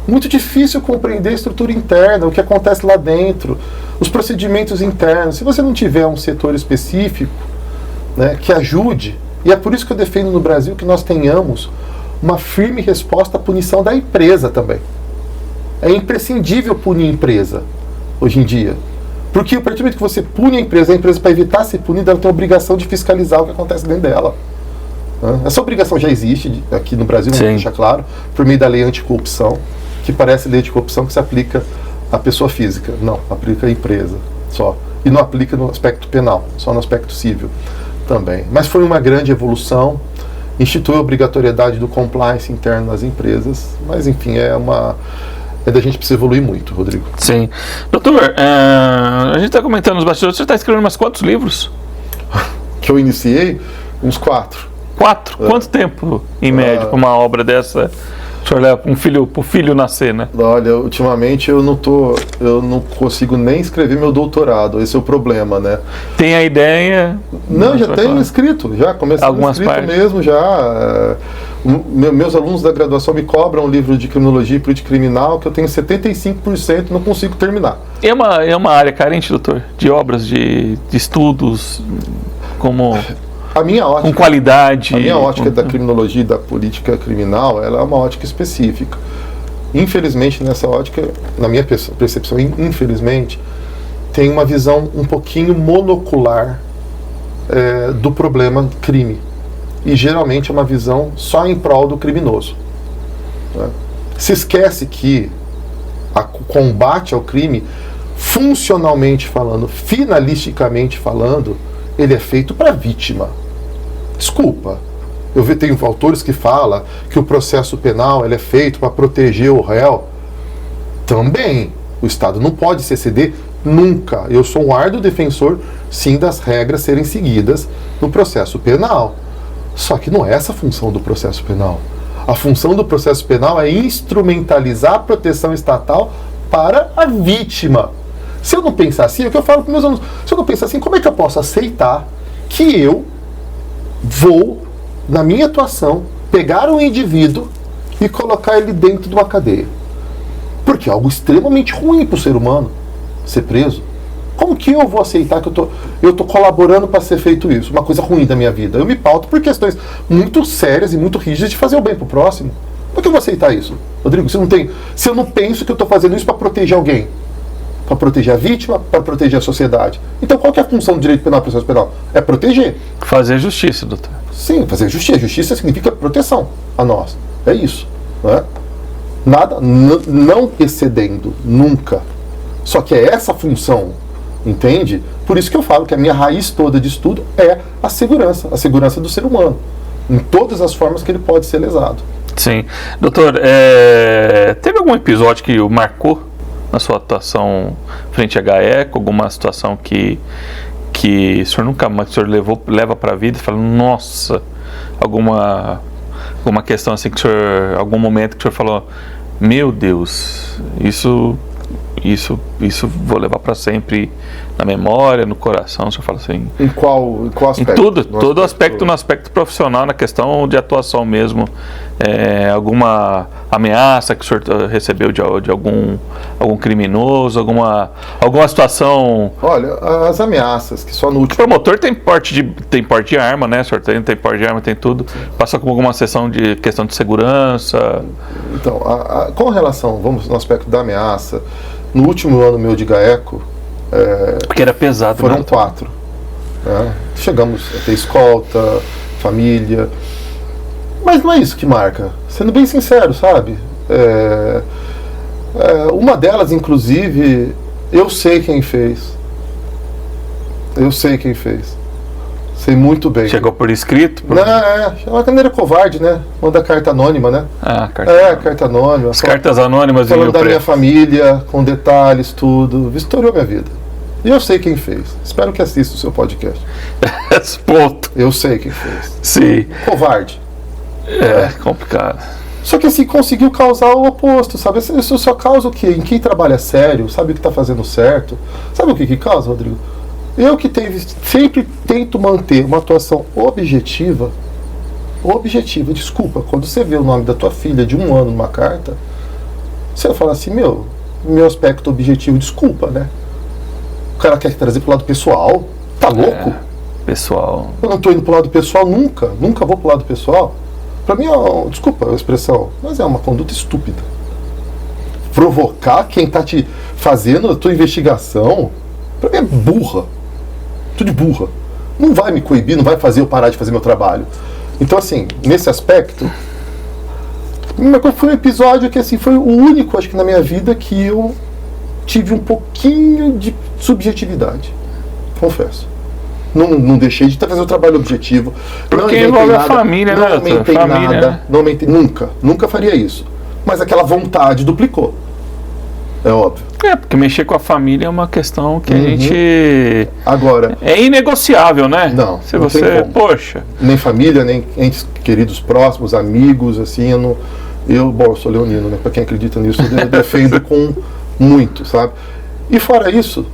muito difícil compreender a estrutura interna, o que acontece lá dentro, os procedimentos internos. Se você não tiver um setor específico, né, que ajude, e é por isso que eu defendo no Brasil que nós tenhamos uma firme resposta à punição da empresa também. É imprescindível punir a empresa hoje em dia. Porque a partir do momento que você pune a empresa para evitar ser punida, ela tem a obrigação de fiscalizar o que acontece dentro dela. Essa obrigação já existe aqui no Brasil, vamos deixar claro, por meio da lei anticorrupção, que parece lei anticorrupção que se aplica à pessoa física. Não, aplica à empresa só. E não aplica no aspecto penal, só no aspecto civil também. Mas foi uma grande evolução, institui a obrigatoriedade do compliance interno nas empresas, mas enfim, da gente precisa evoluir muito, Rodrigo. Sim. Doutor, a gente está comentando nos bastidores, você está escrevendo mais quantos livros? Que eu iniciei? Uns 4. 4? Quanto tempo, em média, para uma obra dessa O senhor leva pro filho nascer, né? Olha, ultimamente eu não consigo nem escrever meu doutorado, esse é o problema, né? Tem a ideia? Não, já tenho escrito, já comecei algumas escrito partes mesmo, já. Meus alunos da graduação me cobram um livro de criminologia e política criminal que eu tenho 75%, não consigo terminar. É uma área carente, doutor, de obras, de estudos, como... A minha ótica, com qualidade. A minha ótica da criminologia e da política criminal, ela é uma ótica específica. Infelizmente, nessa ótica, na minha percepção, infelizmente, tem uma visão um pouquinho monocular do problema crime. E geralmente é uma visão só em prol do criminoso. Né? Se esquece que o combate ao crime, funcionalmente falando, finalisticamente falando, ele é feito para a vítima. Desculpa, eu tenho autores que falam que o processo penal ele é feito para proteger o réu. Também, o Estado não pode se exceder nunca. Eu sou um árduo defensor, sim, das regras serem seguidas no processo penal. Só que não é essa a função do processo penal. A função do processo penal é instrumentalizar a proteção estatal para a vítima. Se eu não pensar assim, é o que eu falo para meus alunos, se eu não pensar assim, como é que eu posso aceitar que eu vou, na minha atuação, pegar um indivíduo e colocar ele dentro de uma cadeia? Porque é algo extremamente ruim para o ser humano ser preso. Como que eu vou aceitar que eu tô colaborando para ser feito isso? Uma coisa ruim da minha vida. Eu me pauto por questões muito sérias e muito rígidas de fazer o bem para o próximo. Por que eu vou aceitar isso? Rodrigo, se eu não penso que eu estou fazendo isso para proteger alguém, para proteger a vítima, para proteger a sociedade. Então qual que é a função do direito penal e processo penal? É proteger. Fazer justiça, doutor. Sim, fazer justiça. Justiça significa proteção a nós. É isso. Não é? Nada, não excedendo, nunca. Só que é essa função, entende? Por isso que eu falo que a minha raiz toda de estudo é a segurança do ser humano, em todas as formas que ele pode ser lesado. Sim. Doutor, teve algum episódio que o marcou na sua atuação frente à GAECO, alguma situação que o senhor nunca mais leva para a vida e fala, nossa, alguma questão assim que o senhor, algum momento que o senhor falou, meu Deus, isso vou levar para sempre na memória, no coração, o senhor fala assim. Em qual aspecto? Em todo aspecto, no aspecto profissional, na questão de atuação mesmo. Alguma ameaça que o senhor recebeu de algum criminoso, alguma situação. Olha, as ameaças que só no último. O promotor tem porte de arma, né? O senhor tem porte de arma, tem tudo. Passa com alguma questão de segurança. Então, com relação, vamos no aspecto da ameaça, no último ano meu de GAECO, porque era pesado, foram 4. Né? Chegamos a ter escolta, família. Mas não é isso que marca. Sendo bem sincero, sabe? Uma delas, inclusive, eu sei quem fez. Sei muito bem. Chegou por escrito? É uma maneira covarde, né? Manda carta anônima, né? Carta anônima. As cartas anônimas falando da minha família, com detalhes, tudo. Vistoriou minha vida. E eu sei quem fez. Espero que assista o seu podcast. Ponto. Eu sei quem fez. Sim. Covarde. Complicado. Só que assim, conseguiu causar o oposto, sabe? Isso só causa o quê? Em quem trabalha sério, sabe o que está fazendo certo. Sabe o que causa, Rodrigo? Eu que sempre tento manter uma atuação objetiva, desculpa, quando você vê o nome da tua filha de 1 ano numa carta, você fala assim, meu aspecto objetivo, desculpa, né? O cara quer trazer pro lado pessoal, tá louco? Pessoal. Eu não tô indo pro lado pessoal nunca vou pro lado pessoal. Pra mim, desculpa a expressão, mas é uma conduta estúpida. Provocar quem tá te fazendo a tua investigação, pra mim é burra. Tudo de burra. Não vai me coibir, não vai fazer eu parar de fazer meu trabalho. Então, assim, nesse aspecto, foi um episódio que, assim, foi o único, acho que na minha vida, que eu tive um pouquinho de subjetividade. Confesso. Não deixei de fazer o trabalho objetivo. Porque envolve a família, né? Não aumentei nada. Não aumentei, nunca faria isso. Mas aquela vontade duplicou. É óbvio. Porque mexer com a família é uma questão que a gente... Agora... É inegociável, né? Não. Se você... Poxa... Nem família, nem entes queridos próximos, amigos, assim, eu sou leonino, né? Para quem acredita nisso, eu defendo com muito, sabe? E fora isso,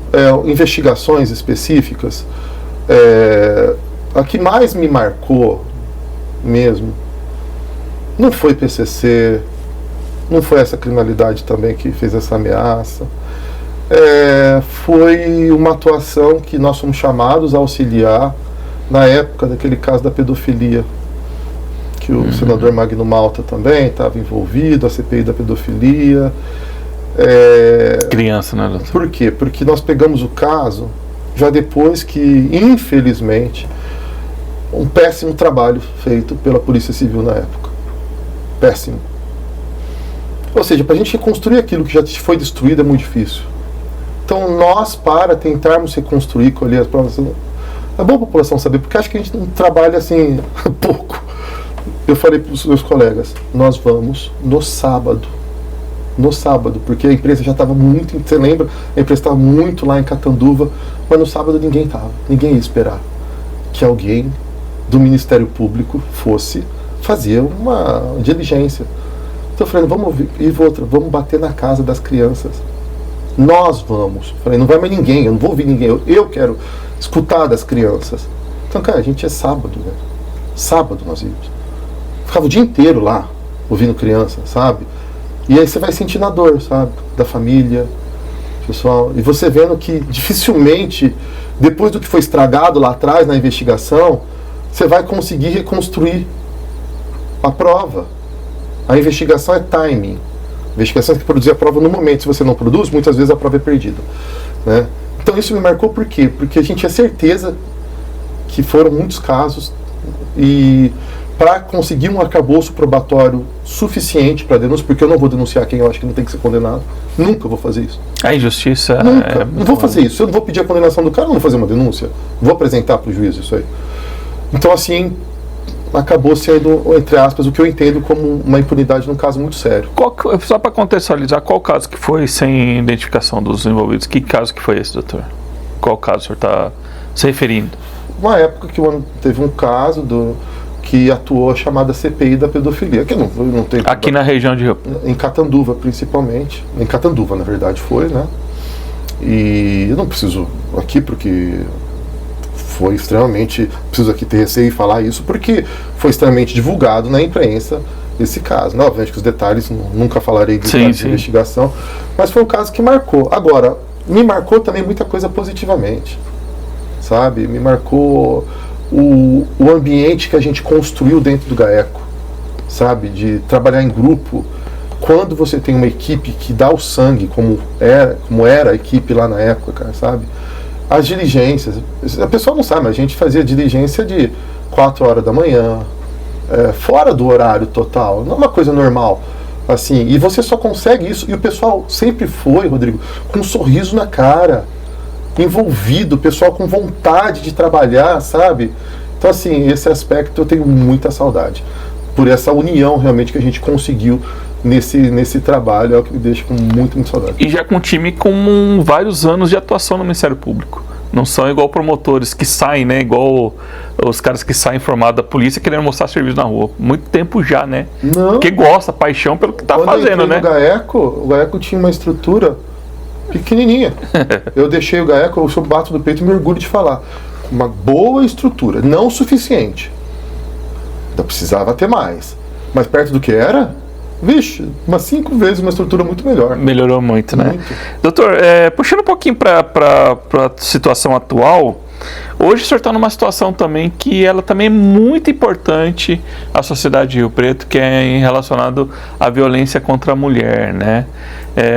investigações específicas, a que mais me marcou mesmo não foi PCC, não foi essa criminalidade também que fez essa ameaça, foi uma atuação que nós fomos chamados a auxiliar na época daquele caso da pedofilia, que o senador Magno Malta também estava envolvido, a CPI da pedofilia. Criança, né, doutor? Por quê? Porque nós pegamos o caso já depois que, infelizmente, um péssimo trabalho feito pela Polícia Civil na época. Péssimo. Ou seja, para a gente reconstruir aquilo que já foi destruído é muito difícil. Então, nós, para tentarmos reconstruir, colher as provas, é bom a população saber, porque acho que a gente não trabalha assim pouco. Eu falei para os meus colegas, nós vamos no sábado, porque a imprensa já estava muito, você lembra? A imprensa estava muito lá em Catanduva, mas no sábado ninguém ia esperar que alguém do Ministério Público fosse fazer uma diligência. Então eu falei, vamos bater na casa das crianças. Nós vamos. Falei, não vai mais ninguém, eu não vou ouvir ninguém, eu quero escutar das crianças. Então, cara, a gente é sábado, né? Sábado nós íamos. Ficava o dia inteiro lá, ouvindo criança, sabe? E aí você vai sentindo a dor, sabe? Da família, pessoal. E você vendo que dificilmente, depois do que foi estragado lá atrás na investigação, você vai conseguir reconstruir a prova. A investigação é timing. A investigação tem que produzir a prova no momento. Se você não produz, muitas vezes a prova é perdida, né? Então isso me marcou por quê? Porque a gente tinha certeza que foram muitos casos e para conseguir um arcabouço probatório suficiente para denúncia, porque eu não vou denunciar quem eu acho que não tem que ser condenado. Nunca vou fazer isso. A injustiça Nunca. Não vou fazer isso. Eu não vou pedir a condenação do cara, não vou fazer uma denúncia. Vou apresentar para o juiz isso aí. Então, assim, acabou sendo, entre aspas, o que eu entendo como uma impunidade num caso muito sério. Só para contextualizar, qual caso que foi sem identificação dos envolvidos? Que caso que foi esse, doutor? Qual caso o senhor está se referindo? Uma época que teve um caso que atuou a chamada CPI da pedofilia, que não tem... Aqui na região de Rio? Em Catanduva, principalmente. Em Catanduva, na verdade, foi, né? E eu não preciso aqui, porque foi extremamente... Preciso aqui ter receio e falar isso, porque foi extremamente divulgado na imprensa esse caso. Não, obviamente que os detalhes, nunca falarei de investigação, mas foi um caso que marcou. Agora, me marcou também muita coisa positivamente, sabe? Me marcou o ambiente que a gente construiu dentro do GAECO, sabe? De trabalhar em grupo. Quando você tem uma equipe que dá o sangue, como era a equipe lá na época, cara, sabe? As diligências, a pessoa não sabe, mas a gente fazia diligência de 4 horas da manhã, fora do horário total, não é uma coisa normal, assim, e você só consegue isso, e o pessoal sempre foi, Rodrigo, com um sorriso na cara, envolvido, o pessoal com vontade de trabalhar, sabe? Então, assim, esse aspecto eu tenho muita saudade, por essa união realmente que a gente conseguiu nesse trabalho, é o que me deixa com muita saudade. E já com um time com vários anos de atuação no Ministério Público. Não são igual promotores que saem, né? Igual os caras que saem formados da polícia querendo mostrar serviço na rua. Muito tempo já, né? Não. Porque gosta, paixão pelo que tá fazendo, né? O GAECO tinha uma estrutura pequenininha. Eu deixei o GAECO, eu bato do peito e me orgulho de falar. Uma boa estrutura, não o suficiente. Ainda precisava ter mais. Mas perto do que era, vixe, umas 5 vezes uma estrutura muito melhor. Melhorou muito, né? Muito. Doutor, puxando um pouquinho para a situação atual, hoje o senhor está numa situação também que ela também é muito importante à sociedade de Rio Preto, que é relacionado à violência contra a mulher, né?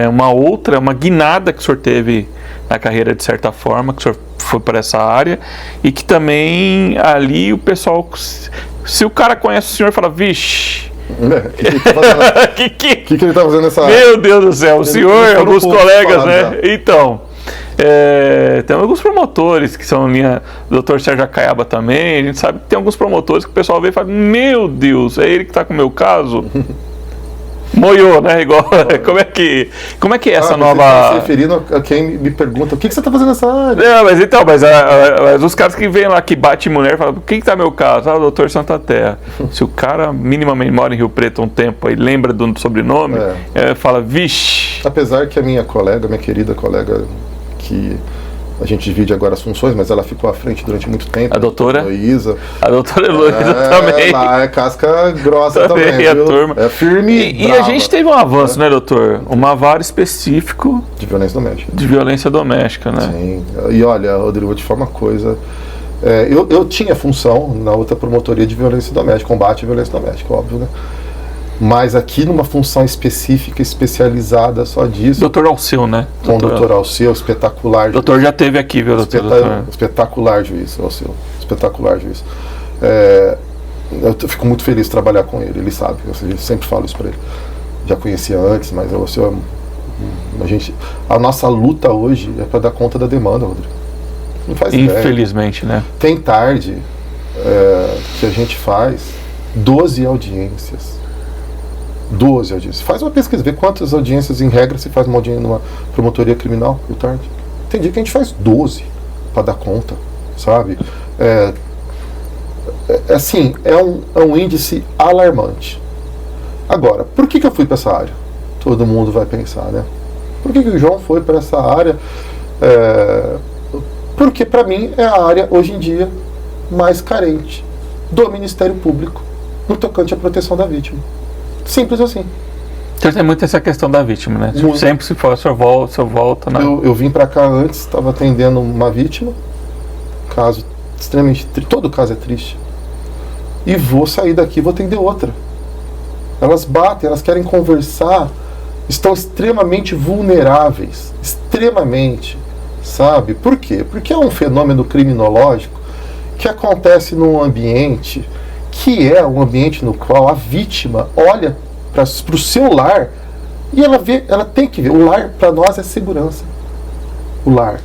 Uma guinada que o senhor teve na carreira de certa forma, que o senhor foi para essa área, e que também ali o pessoal, se o cara conhece o senhor, fala, vixe, O que ele está fazendo nessa área? Meu Deus do céu, o senhor, alguns colegas, né? Já. Então, tem alguns promotores que são linha, o doutor Sérgio Acaiaba também, a gente sabe que tem alguns promotores que o pessoal vê e fala, meu Deus, é ele que está com o meu caso? Moiou, né? Igual. Como é que é essa nova. Você está se referindo a quem me pergunta o que você está fazendo nessa área? Não, mas os caras que vêm lá que bate mulher falam, quem que tá meu caso? Ah, o doutor Santa Terra. Se o cara minimamente mora em Rio Preto há um tempo e lembra do sobrenome, fala, vixe. Apesar que a minha querida colega, que a gente divide agora as funções, mas ela ficou à frente durante muito tempo. A doutora Heloísa. A doutora Heloísa também. Lá é casca grossa também, a viu? turma. É firme e a gente teve um avanço, né, doutor? Uma vara específico de violência doméstica. De violência doméstica, né? Sim. E olha, Rodrigo, vou te falar uma coisa. Eu tinha função na outra promotoria de violência doméstica, combate à violência doméstica, óbvio, né? Mas aqui numa função específica, especializada só disso. Doutor Alceu, né? Com o doutor Alceu, espetacular. O doutor já teve aqui, viu, doutor? Espetacular juiz, Alceu. Espetacular juiz. Eu fico muito feliz de trabalhar com ele, ele sabe. Eu sempre falo isso para ele. Já conhecia antes, mas o Alceu a nossa luta hoje é para dar conta da demanda, Rodrigo. Não faz ideia. Infelizmente, né? Tem tarde que a gente faz 12 audiências. 12 audiências. Faz uma pesquisa, vê quantas audiências em regra se faz numa promotoria criminal por tarde. Tem dia que a gente faz 12 para dar conta, sabe? Assim, é um índice alarmante. Agora, por que eu fui para essa área? Todo mundo vai pensar, né? Por que o João foi para essa área? Porque para mim é a área hoje em dia mais carente do Ministério Público no tocante à proteção da vítima. Simples assim. Então tem muito essa questão da vítima, né? Muito. Sempre se for, o senhor volta, né? Eu vim para cá antes, estava atendendo uma vítima, caso extremamente triste, todo caso é triste, e vou sair daqui e vou atender outra. Elas batem, elas querem conversar, estão extremamente vulneráveis, extremamente, sabe? Por quê? Porque é um fenômeno criminológico que acontece num ambiente que é um ambiente no qual a vítima olha para o seu lar e ela tem que ver. O lar para nós é segurança. O lar.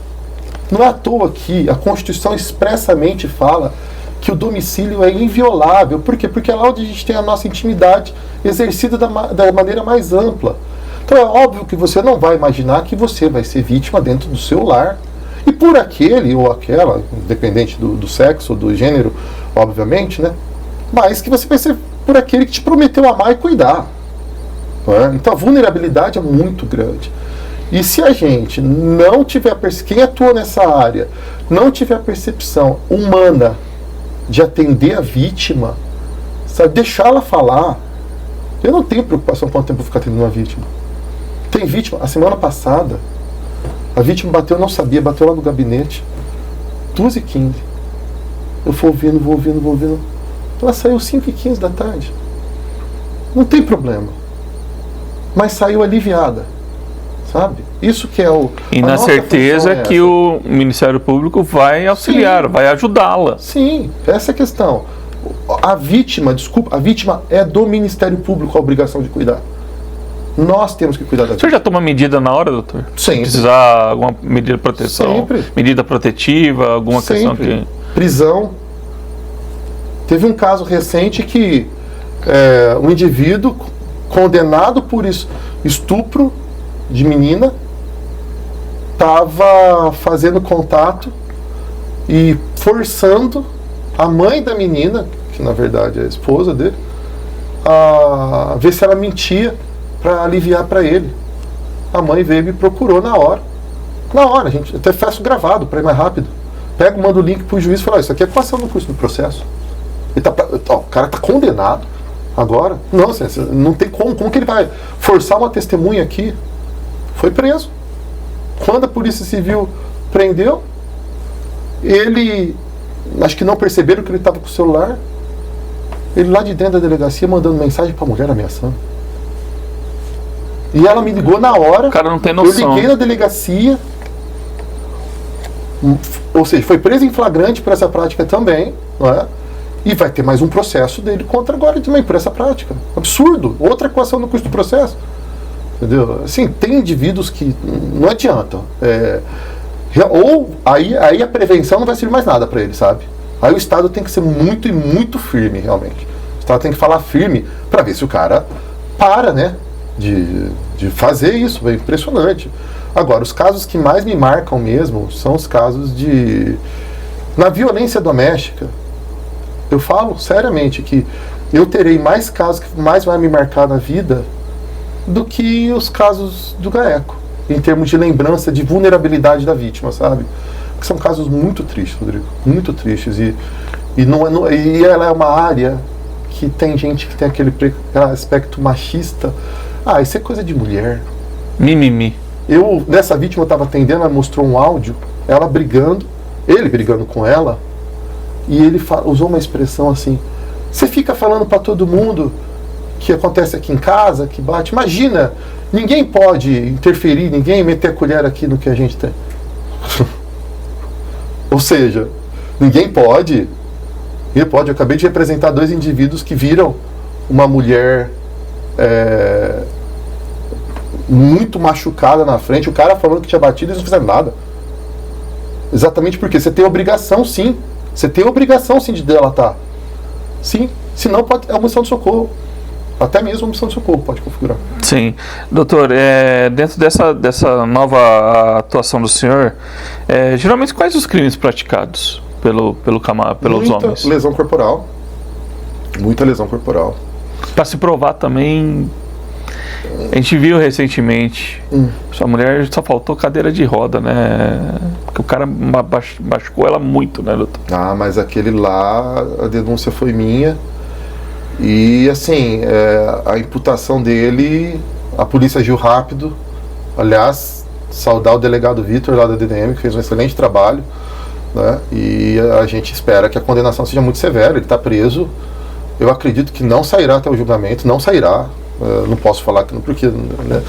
Não é à toa que a Constituição expressamente fala que o domicílio é inviolável. Por quê? Porque é lá onde a gente tem a nossa intimidade exercida da maneira mais ampla. Então é óbvio que você não vai imaginar que você vai ser vítima dentro do seu lar. E por aquele ou aquela, independente do sexo ou do gênero, obviamente, né? Mas que você vai ser por aquele que te prometeu amar e cuidar. Então a vulnerabilidade é muito grande. E se a gente não tiver, quem atua nessa área, não tiver a percepção humana de atender a vítima, sabe, deixá-la falar. Eu não tenho preocupação quanto tempo eu ficar atendendo uma vítima. Tem vítima, a semana passada, a vítima bateu, não sabia, bateu lá no gabinete, 2h15. Eu vou ouvindo. Ela saiu 5h15 da tarde. Não tem problema. Mas saiu aliviada. Sabe? Isso que é o... E na certeza que o Ministério Público vai auxiliar, sim, vai ajudá-la. Sim, essa é a questão. A vítima é do Ministério Público a obrigação de cuidar. Nós temos que cuidar da vítima. O senhor já toma medida na hora, doutor? Sempre. Se precisar alguma medida de proteção? Sempre. Medida protetiva, alguma questão que... Prisão. Teve um caso recente que um indivíduo condenado por estupro de menina estava fazendo contato e forçando a mãe da menina, que na verdade é a esposa dele, a ver se ela mentia para aliviar para ele. A mãe veio e me procurou na hora. A gente até faz gravado para ir mais rápido. Manda o link pro juiz e fala: isso aqui é passando no curso do processo. O cara está condenado agora. Não, não tem como que ele vai forçar uma testemunha aqui? Foi preso. Quando a Polícia Civil prendeu, ele, acho que não perceberam que ele estava com o celular, ele lá de dentro da delegacia mandando mensagem para a mulher ameaçando. E ela me ligou na hora. O cara não tem noção. Eu liguei na delegacia, ou seja, foi preso em flagrante por essa prática também, não é? E vai ter mais um processo dele contra agora também por essa prática. Absurdo. Outra equação no custo do processo. Entendeu? Assim, tem indivíduos que não adianta. Ou aí a prevenção não vai servir mais nada para ele, sabe? Aí o Estado tem que ser muito e muito firme, realmente. O Estado tem que falar firme para ver se o cara para, né? de fazer isso, é impressionante. Agora, os casos que mais me marcam mesmo são os casos na violência doméstica. Eu falo seriamente que eu terei mais casos que mais vai me marcar na vida do que os casos do GAECO, em termos de lembrança, de vulnerabilidade da vítima, sabe? Que são casos muito tristes, Rodrigo, muito tristes. E ela é uma área que tem gente que tem aquele aspecto machista. Isso é coisa de mulher. Mimimi. Nessa vítima eu estava atendendo, ela mostrou um áudio, ele brigando com ela, e ele usou uma expressão assim: você fica falando para todo mundo que acontece aqui em casa, que bate. Imagina, ninguém pode interferir, ninguém meter a colher aqui no que a gente tem. Ou seja, ninguém pode. Eu acabei de representar 2 indivíduos que viram uma mulher muito machucada na frente, o cara falando que tinha batido e eles não fizeram nada. Exatamente porque você tem obrigação, sim. Você tem obrigação, sim, de delatar. Sim. Senão é uma omissão de socorro. Até mesmo uma omissão de socorro pode configurar. Sim. Doutor, dentro dessa nova atuação do senhor, geralmente quais os crimes praticados pelos homens? Muita lesão corporal. Muita lesão corporal. Para se provar também, a gente viu recentemente, sua mulher só faltou cadeira de roda, né? Porque o cara machucou ela muito, né, doutor? Mas aquele lá, a denúncia foi minha. E assim, a imputação dele, a polícia agiu rápido. Aliás, saudar o delegado Vitor lá da DDM, que fez um excelente trabalho, né? E a gente espera que a condenação seja muito severa. Ele está preso. Eu acredito que não sairá até o julgamento, não sairá. Não posso falar que não, porque, né,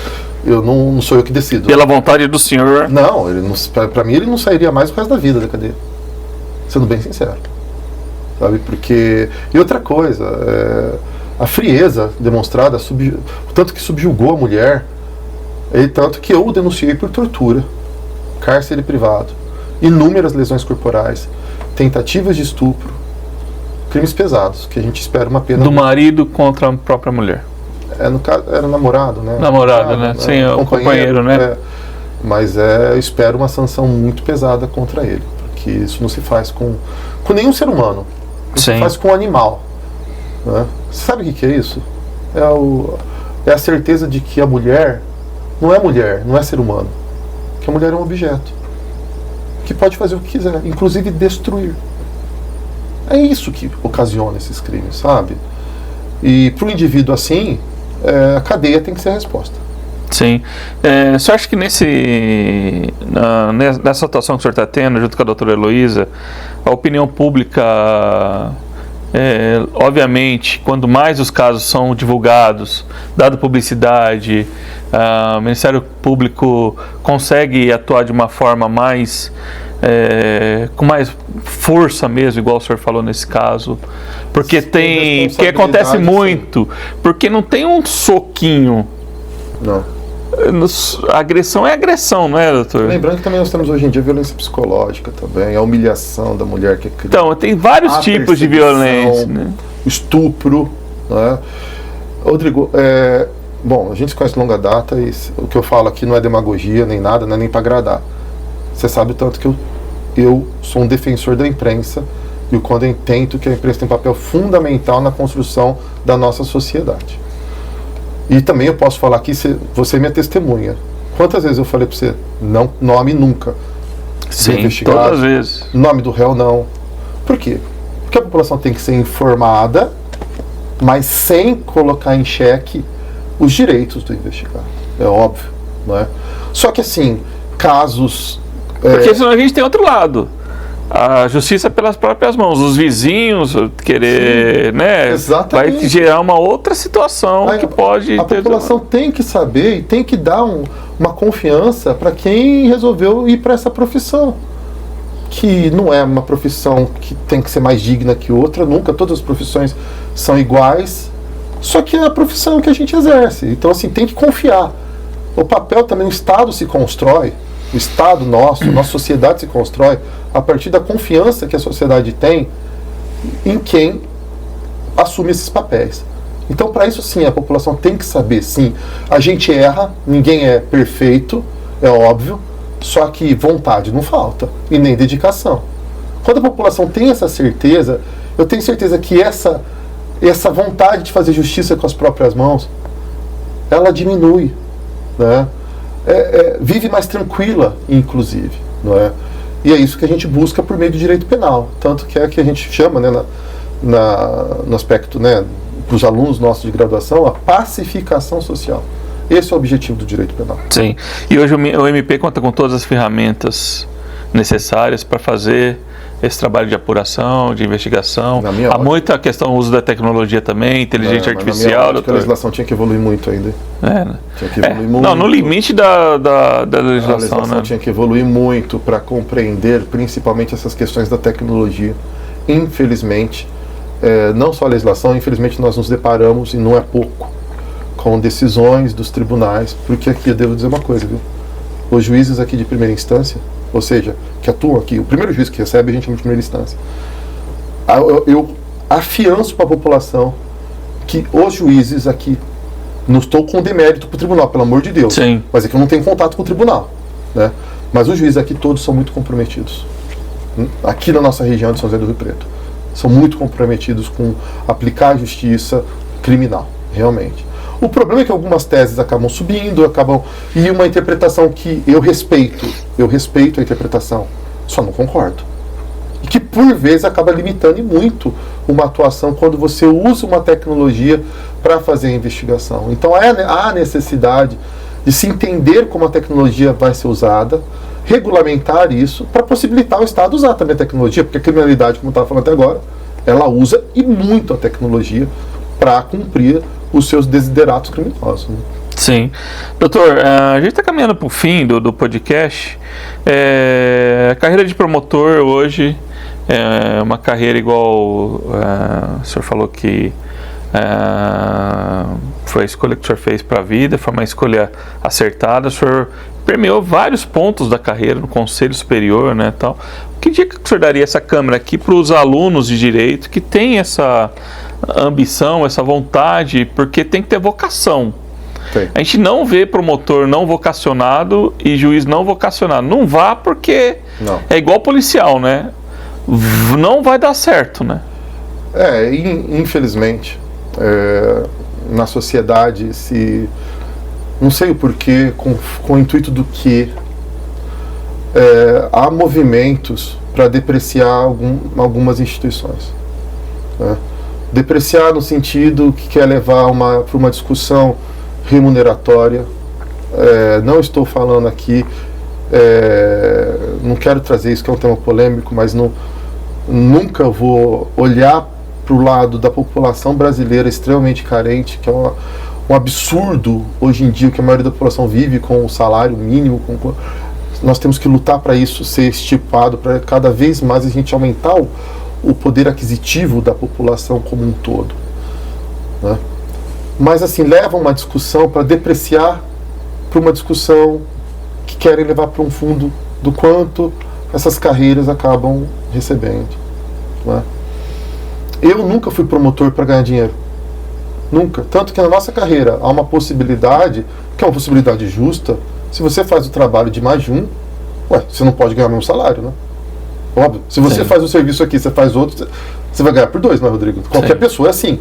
não sou eu que decido. Pela vontade do senhor? Não, para mim ele não sairia mais o resto da vida da cadeia. Sendo bem sincero. Sabe, porque... E outra coisa, a frieza demonstrada, o tanto que subjugou a mulher, e tanto que eu o denunciei por tortura, cárcere privado, inúmeras lesões corporais, tentativas de estupro, crimes pesados, que a gente espera uma pena... Do marido contra a própria mulher. No caso, era namorado, né? Namorado, né? Sim, o companheiro, né? Mas eu espero uma sanção muito pesada contra ele, porque isso não se faz com nenhum ser humano. Isso se faz com um animal, né? Você sabe o que é isso? É a certeza de que a mulher, não é ser humano. Que a mulher é um objeto que pode fazer o que quiser, inclusive destruir. É isso que ocasiona esses crimes, sabe? E para o indivíduo assim, a cadeia tem que ser a resposta. Sim. O senhor acha que nessa atuação que o senhor está tendo, junto com a doutora Heloísa, a opinião pública, obviamente, quando mais os casos são divulgados, dado publicidade, o Ministério Público consegue atuar de uma forma mais... com mais força mesmo, igual o senhor falou nesse caso, porque porque acontece muito, porque não tem um soquinho. Não. A agressão é agressão, não é, doutor? Lembrando que também nós temos hoje em dia violência psicológica também, a humilhação da mulher que é criada. Então, tem vários tipos de violência, né? Estupro, né? Rodrigo, bom, a gente se conhece de longa data e o que eu falo aqui não é demagogia nem nada, não é nem para agradar. Você sabe o tanto que eu sou um defensor da imprensa e o quanto eu entendo que a imprensa tem um papel fundamental na construção da nossa sociedade. E também eu posso falar aqui, você é minha testemunha. Quantas vezes eu falei para você, não, nome nunca. Sim, todas as vezes. Nome do réu não. Por quê? Porque a população tem que ser informada, mas sem colocar em xeque os direitos do investigado. É óbvio, não é? Só que assim, casos... Porque senão a gente tem outro lado. A justiça pelas próprias mãos, os vizinhos querer, né? Exatamente. Vai gerar uma outra situação que pode... A população tem que saber e tem que dar uma confiança para quem resolveu ir para essa profissão. Que não é uma profissão que tem que ser mais digna que outra, nunca, todas as profissões são iguais, só que é a profissão que a gente exerce. Então, assim, tem que confiar. O papel também, o Estado se constrói, o Estado nossa sociedade se constrói a partir da confiança que a sociedade tem em quem assume esses papéis. Então, para isso, sim, a população tem que saber, sim. A gente erra, ninguém é perfeito, é óbvio, só que vontade não falta, e nem dedicação. Quando a população tem essa certeza, eu tenho certeza que essa vontade de fazer justiça com as próprias mãos, ela diminui, né? Vive mais tranquila, inclusive, não é? E é isso que a gente busca por meio do direito penal, tanto que é que a gente chama, né, no aspecto, né, para os alunos nossos de graduação, a pacificação social. Esse é o objetivo do direito penal. Sim. E hoje o MP conta com todas as ferramentas necessárias para fazer esse trabalho de apuração, de investigação. Há muita questão do uso da tecnologia também, inteligência artificial. A legislação tinha que evoluir muito ainda. Né? Tinha que evoluir muito. Não, no limite da legislação. A legislação, né, tinha que evoluir muito para compreender principalmente essas questões da tecnologia. Infelizmente, não só a legislação, infelizmente nós nos deparamos, e não é pouco, com decisões dos tribunais, porque aqui eu devo dizer uma coisa, viu? Os juízes aqui de primeira instância, ou seja, que atuam aqui, o primeiro juiz que recebe a gente chama de primeira instância. Eu afianço para a população que os juízes aqui, não estou com demérito para o tribunal, pelo amor de Deus, sim, mas é que eu não tenho contato com o tribunal, né? Mas os juízes aqui todos são muito comprometidos. Aqui na nossa região de São José do Rio Preto, são muito comprometidos com aplicar a justiça criminal, realmente. O problema é que algumas teses acabam subindo, e uma interpretação que eu respeito a interpretação, só não concordo. E que por vezes acaba limitando muito uma atuação quando você usa uma tecnologia para fazer a investigação. Então há necessidade de se entender como a tecnologia vai ser usada, regulamentar isso, para possibilitar o Estado usar também a tecnologia, porque a criminalidade, como eu estava falando até agora, ela usa e muito a tecnologia para cumprir os seus desideratos criminosos. Né? Sim. Doutor, a gente está caminhando para o fim do podcast. A carreira de promotor hoje é uma carreira igual o senhor falou que foi a escolha que o senhor fez para a vida, foi uma escolha acertada. O senhor permeou vários pontos da carreira no Conselho Superior, né, tal. Que dica que o senhor daria essa câmera aqui para os alunos de direito que têm essa ambição, essa vontade, porque tem que ter vocação. Sim. A gente não vê promotor não vocacionado e juiz não vocacionado. Não vá porque é igual policial, né? Não vai dar certo, né? Infelizmente, na sociedade, não sei o porquê, com o intuito do que, há movimentos para depreciar algumas instituições. Né? Depreciar no sentido que quer levar para uma discussão remuneratória. Não estou falando aqui, não quero trazer isso que é um tema polêmico, mas nunca vou olhar para o lado da população brasileira extremamente carente, que é um absurdo hoje em dia que a maioria da população vive com o salário mínimo. Nós temos que lutar para isso ser estipado, para cada vez mais a gente aumentar o poder aquisitivo da população como um todo, né? Mas assim, leva uma discussão para depreciar para uma discussão que querem levar para um fundo do quanto essas carreiras acabam recebendo, né? Eu nunca fui promotor para ganhar dinheiro, nunca, tanto que na nossa carreira há uma possibilidade, que é uma possibilidade justa. Se você faz o trabalho de mais de um, você não pode ganhar o mesmo salário, né? Óbvio. Se você faz o serviço aqui, você faz outro, você vai ganhar por 2, né, Rodrigo? Qualquer pessoa é assim.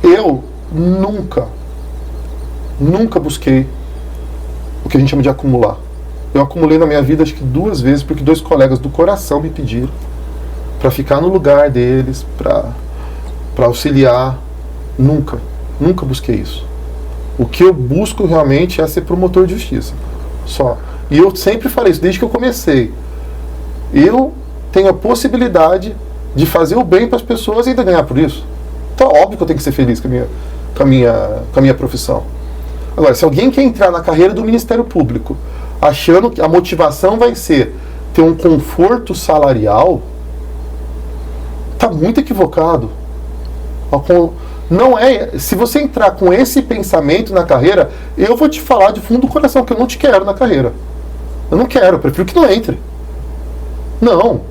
Eu nunca busquei o que a gente chama de acumular. Eu acumulei na minha vida acho que 2 vezes, porque 2 colegas do coração me pediram para ficar no lugar deles, para auxiliar. Nunca busquei isso. O que eu busco realmente é ser promotor de justiça. Só. E eu sempre falei isso, desde que eu comecei. Eu tenho a possibilidade de fazer o bem para as pessoas e ainda ganhar por isso. Então, óbvio que eu tenho que ser feliz com a minha profissão. Agora, se alguém quer entrar na carreira do Ministério Público achando que a motivação vai ser ter um conforto salarial, está muito equivocado. Não é. Se você entrar com esse pensamento na carreira, eu vou te falar de fundo do coração que eu não te quero na carreira. Eu não quero, eu prefiro que não entre. Não. O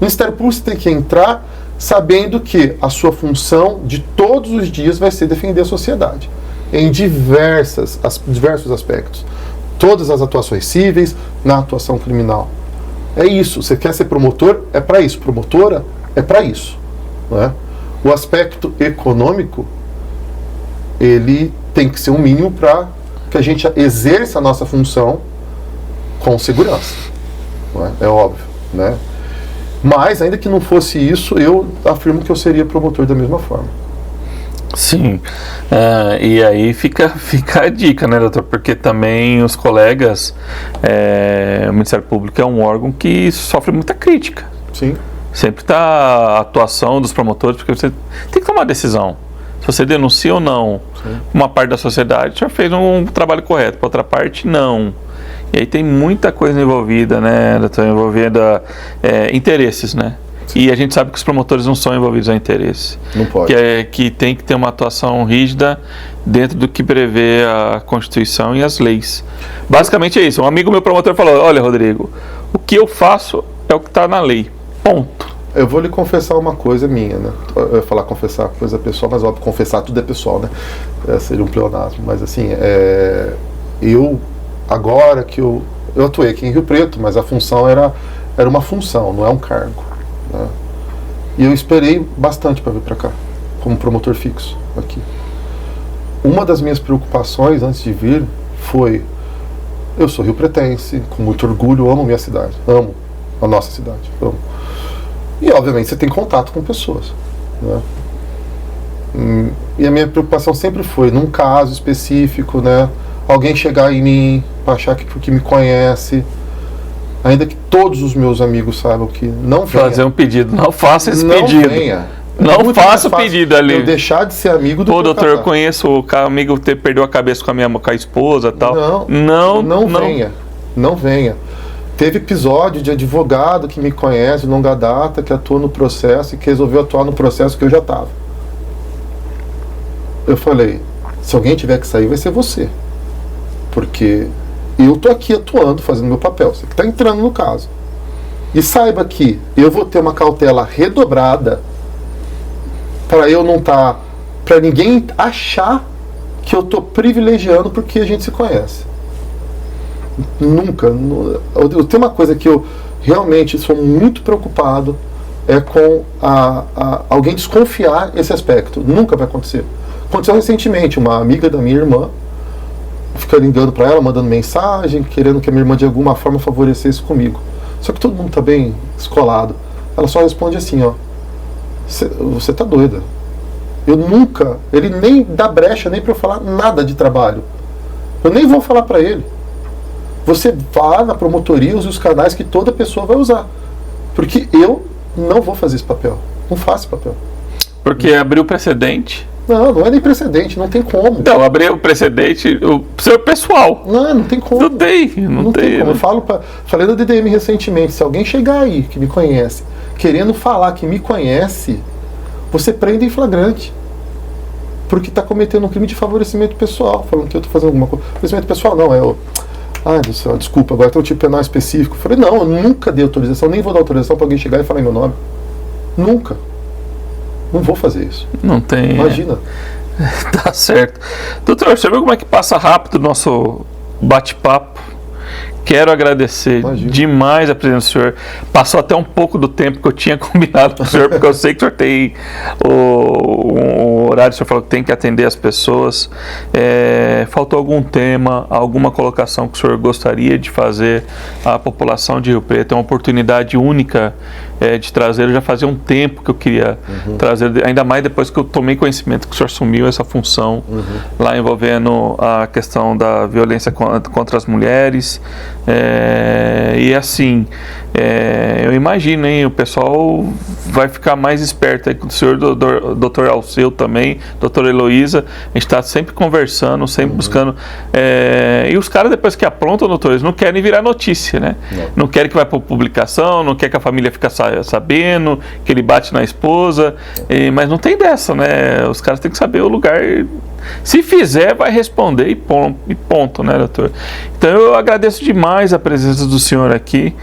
Ministério Público você tem que entrar sabendo que a sua função de todos os dias vai ser defender a sociedade, em diversos aspectos. Todas as atuações cíveis, na atuação criminal. É isso. Você quer ser promotor? É para isso. Promotora? É para isso. Não é? O aspecto econômico, ele tem que ser um mínimo para que a gente exerça a nossa função com segurança. Não é? É óbvio. Né? Mas, ainda que não fosse isso, eu afirmo que eu seria promotor da mesma forma. Sim, e aí fica a dica, né, doutor? Porque também os colegas, o Ministério Público é um órgão que sofre muita crítica. Sim. Sempre está a atuação dos promotores, porque você tem que tomar uma decisão. Se você denuncia ou não, uma parte da sociedade já fez um trabalho correto, para outra parte, não. E aí tem muita coisa envolvida, né, doutor? Envolvida interesses, né? E a gente sabe que os promotores não são envolvidos a interesse. Não pode. Que tem que ter uma atuação rígida dentro do que prevê a Constituição e as leis. Basicamente é isso. Um amigo meu promotor falou, olha, Rodrigo, o que eu faço é o que está na lei. Ponto. Eu vou lhe confessar uma coisa minha, né? Eu ia falar confessar coisa pessoal, mas óbvio, confessar tudo é pessoal, né? Seria um pleonasmo. Mas assim, eu, agora que eu atuei aqui em Rio Preto, mas a função era uma função, não é um cargo. Né? E eu esperei bastante para vir para cá, como promotor fixo aqui. Uma das minhas preocupações antes de vir foi: eu sou riopretense, com muito orgulho, amo minha cidade, amo a nossa cidade, amo. E obviamente você tem contato com pessoas. Né? E a minha preocupação sempre foi, num caso específico, né, alguém chegar em mim para achar que porque me conhece. Ainda que todos os meus amigos saibam que não venha. Fazer um pedido. Não faça esse pedido. Não venha. Não faça o pedido ali. Eu deixar de ser amigo do Pô, doutor, eu conheço o amigo que perdeu a cabeça com a esposa e tal. Não venha. Não venha. Teve episódio de advogado que me conhece, de longa data, que atua no processo e que resolveu atuar no processo que eu já estava. Eu falei, se alguém tiver que sair, vai ser você. Porque eu estou aqui atuando, fazendo meu papel. Você está entrando no caso. E saiba que eu vou ter uma cautela redobrada para eu não estar... para ninguém achar que eu estou privilegiando porque a gente se conhece. Nunca. Eu tenho uma coisa que eu realmente sou muito preocupado, é com alguém desconfiar esse aspecto. Nunca vai acontecer. Aconteceu recentemente, uma amiga da minha irmã fica ligando para ela, mandando mensagem, querendo que a minha irmã de alguma forma favorecesse comigo. Só que todo mundo está bem escolado. Ela só responde assim, ó: você tá doida. Ele nem dá brecha nem para eu falar nada de trabalho. Eu nem vou falar para ele. Você vá na promotoria, use os canais que toda pessoa vai usar. Porque eu não vou fazer esse papel. Não faço esse papel. Porque abriu precedente. Não é nem precedente, não tem como. Não, abrir o precedente, o seu pessoal. Não tem como. Não tem como. Eu falei da DDM recentemente, se alguém chegar aí, que me conhece, querendo falar que me conhece, você prende em flagrante. Porque está cometendo um crime de favorecimento pessoal, falando que eu estou fazendo alguma coisa. Favorecimento pessoal não, ai, do céu, desculpa, agora tem um tipo penal específico. Eu falei, não, eu nunca dei autorização, nem vou dar autorização para alguém chegar e falar em meu nome. Nunca. Não vou fazer isso. Não tem. Imagina. Tá certo. Doutor, você viu como é que passa rápido o nosso bate-papo? Quero agradecer demais a presença do senhor. Passou até um pouco do tempo que eu tinha combinado com o senhor, porque eu sei que o senhor tem o horário, o senhor falou que tem que atender as pessoas. Faltou algum tema, alguma colocação que o senhor gostaria de fazer à população de Rio Preto? É uma oportunidade única de trazer. Já fazia um tempo que eu queria trazer, ainda mais depois que eu tomei conhecimento que o senhor assumiu essa função lá envolvendo a questão da violência contra as mulheres. E assim, eu imagino, hein, o pessoal vai ficar mais esperto aí com o senhor, doutor Alceu também, doutora Heloísa. A gente está sempre conversando, sempre buscando. E os caras, depois que aprontam, doutor, eles não querem virar notícia, né? Não querem que vá para publicação, não quer que a família fique sabendo que ele bate na esposa, mas não tem dessa, né? Os caras têm que saber o lugar Se fizer, vai responder e ponto, né, doutor? Então eu agradeço demais a presença do senhor aqui.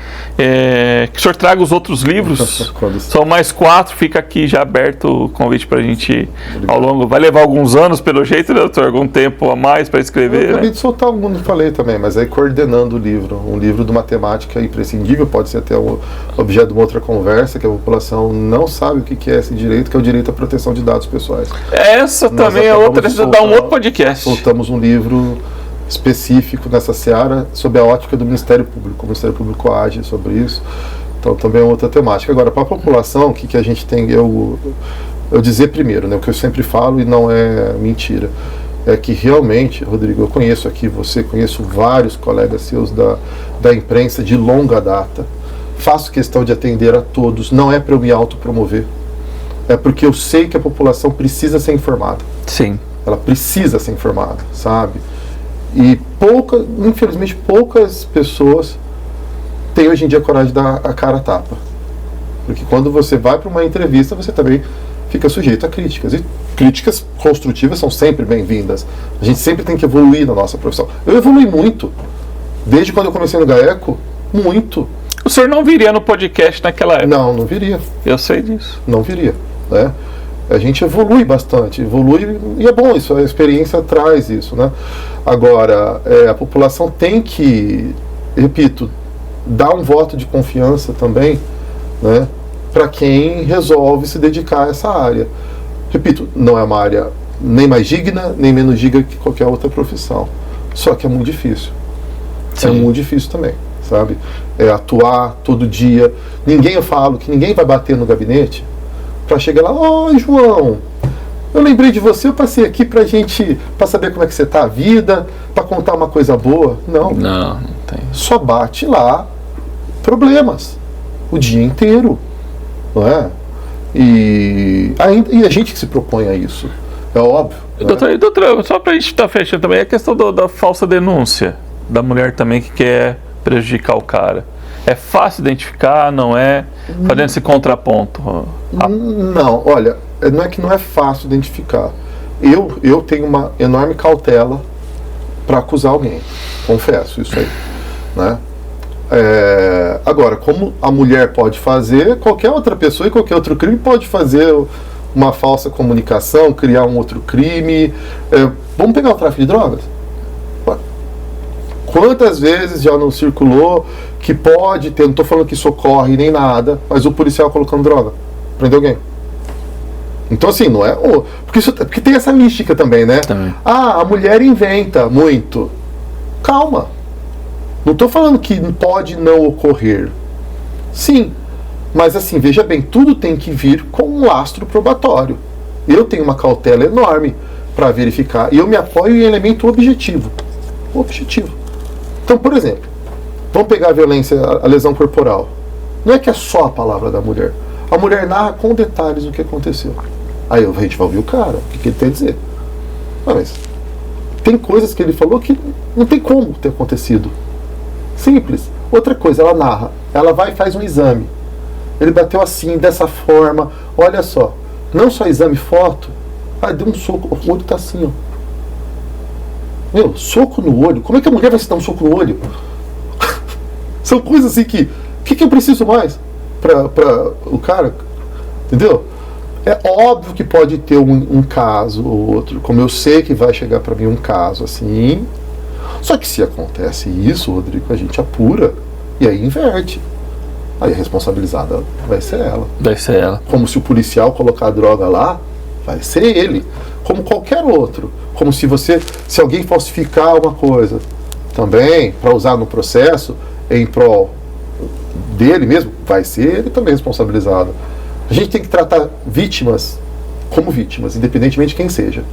Que o senhor traga os outros livros. São mais 4, fica aqui já aberto o convite para a gente ao longo. Vai levar alguns anos, pelo jeito, né, doutor? Algum tempo a mais para escrever. Eu acabei de soltar um, não falei também, mas aí coordenando o livro. Um livro de matemática imprescindível, pode ser até o objeto de uma outra conversa, que a população não sabe o que é esse direito, que é o direito à proteção de dados pessoais. Essa também é outra, precisa dar um outro podcast. Soltamos um livro específico nessa seara sob a ótica do Ministério Público. O Ministério Público age sobre isso, então também é outra temática. Agora, para a população, o que a gente tem, eu dizer primeiro, né, o que eu sempre falo e não é mentira, é que realmente, Rodrigo, eu conheço aqui você, conheço vários colegas seus da imprensa de longa data, faço questão de atender a todos, não é para eu me autopromover, é porque eu sei que a população precisa ser informada. Sim. Ela precisa ser informada, sabe? E infelizmente poucas pessoas têm hoje em dia coragem de dar a cara a tapa. Porque quando você vai para uma entrevista, você também fica sujeito a críticas. E críticas construtivas são sempre bem-vindas. A gente sempre tem que evoluir na nossa profissão. Eu evolui muito. Desde quando eu comecei no GAECO, muito. O senhor não viria no podcast naquela época? Não viria. Eu sei disso. Não viria, né? A gente evolui bastante, e é bom isso, a experiência traz isso, né? Agora, a população tem que, repito, dar um voto de confiança também, né, para quem resolve se dedicar a essa área. Repito, não é uma área nem mais digna, nem menos digna que qualquer outra profissão. Só que é muito difícil. Sim. É muito difícil também, sabe? É atuar todo dia. Eu falo que ninguém vai bater no gabinete para chegar lá, João, eu lembrei de você, eu passei aqui para saber como é que você tá, a vida, para contar uma coisa boa. Não tem. Só bate lá problemas o dia inteiro, não é? E a gente que se propõe a isso, é óbvio. Doutor, só para a gente estar fechando também, a questão da falsa denúncia da mulher também que quer prejudicar o cara. É fácil identificar, não é? Fazendo esse contraponto. Não, olha, não é que não é fácil identificar. Eu tenho uma enorme cautela para acusar alguém. Confesso isso aí, né? Agora, como a mulher pode fazer, qualquer outra pessoa e qualquer outro crime pode fazer uma falsa comunicação, criar um outro crime. Vamos pegar o tráfico de drogas? Quantas vezes já não circulou que pode ter, não estou falando que isso ocorre nem nada, mas o policial colocando droga, prendeu alguém. Então assim, não é... Porque tem essa mística também, né? Também. A mulher inventa muito. Calma. Não estou falando que pode não ocorrer. Sim, mas assim, veja bem, tudo tem que vir com um lastro probatório. Eu tenho uma cautela enorme para verificar, e eu me apoio em elemento objetivo. Então, por exemplo, vamos pegar a violência, a lesão corporal. Não é que é só a palavra da mulher. A mulher narra com detalhes o que aconteceu. Aí a gente vai ouvir o cara, o que ele tem a dizer. Mas tem coisas que ele falou que não tem como ter acontecido. Simples. Outra coisa, ela narra. Ela vai e faz um exame. Ele bateu assim, dessa forma. Olha só. Não só exame, foto. Deu um soco. O olho tá assim, ó. Soco no olho. Como é que a mulher vai se dar um soco no olho? São coisas assim que... O que eu preciso mais para o cara? Entendeu? É óbvio que pode ter um caso ou outro. Como eu sei que vai chegar para mim um caso assim. Só que se acontece isso, Rodrigo, a gente apura e aí inverte. Aí a responsabilizada vai ser ela. Vai ser ela. Como se o policial colocar a droga lá, vai ser ele. Como qualquer outro. Como se alguém falsificar uma coisa também, para usar no processo, em prol dele mesmo, vai ser ele também responsabilizado. A gente tem que tratar vítimas como vítimas, independentemente de quem seja.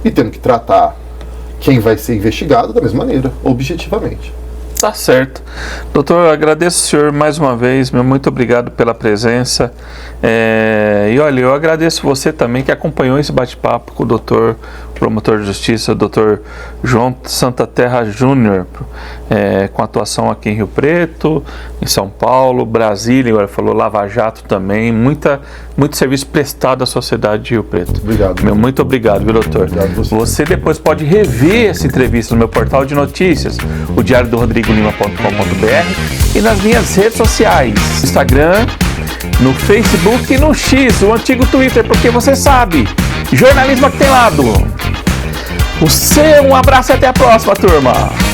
E temos que tratar quem vai ser investigado da mesma maneira, objetivamente. Tá certo. Doutor, eu agradeço o senhor mais uma vez, muito obrigado pela presença. E olha, eu agradeço você também que acompanhou esse bate-papo com o doutor, promotor de justiça, o doutor João Santa Terra Júnior, com atuação aqui em Rio Preto, em São Paulo, Brasília, agora falou Lava Jato também, muito serviço prestado à sociedade de Rio Preto. Obrigado. Muito obrigado, viu, doutor? Obrigado você depois pode rever essa entrevista no meu portal de notícias, o diário do rodrigolima.com.br, e nas minhas redes sociais, no Instagram, no Facebook e no X, o antigo Twitter, porque você sabe, jornalismo aqui tem lado. Um abraço e até a próxima, turma!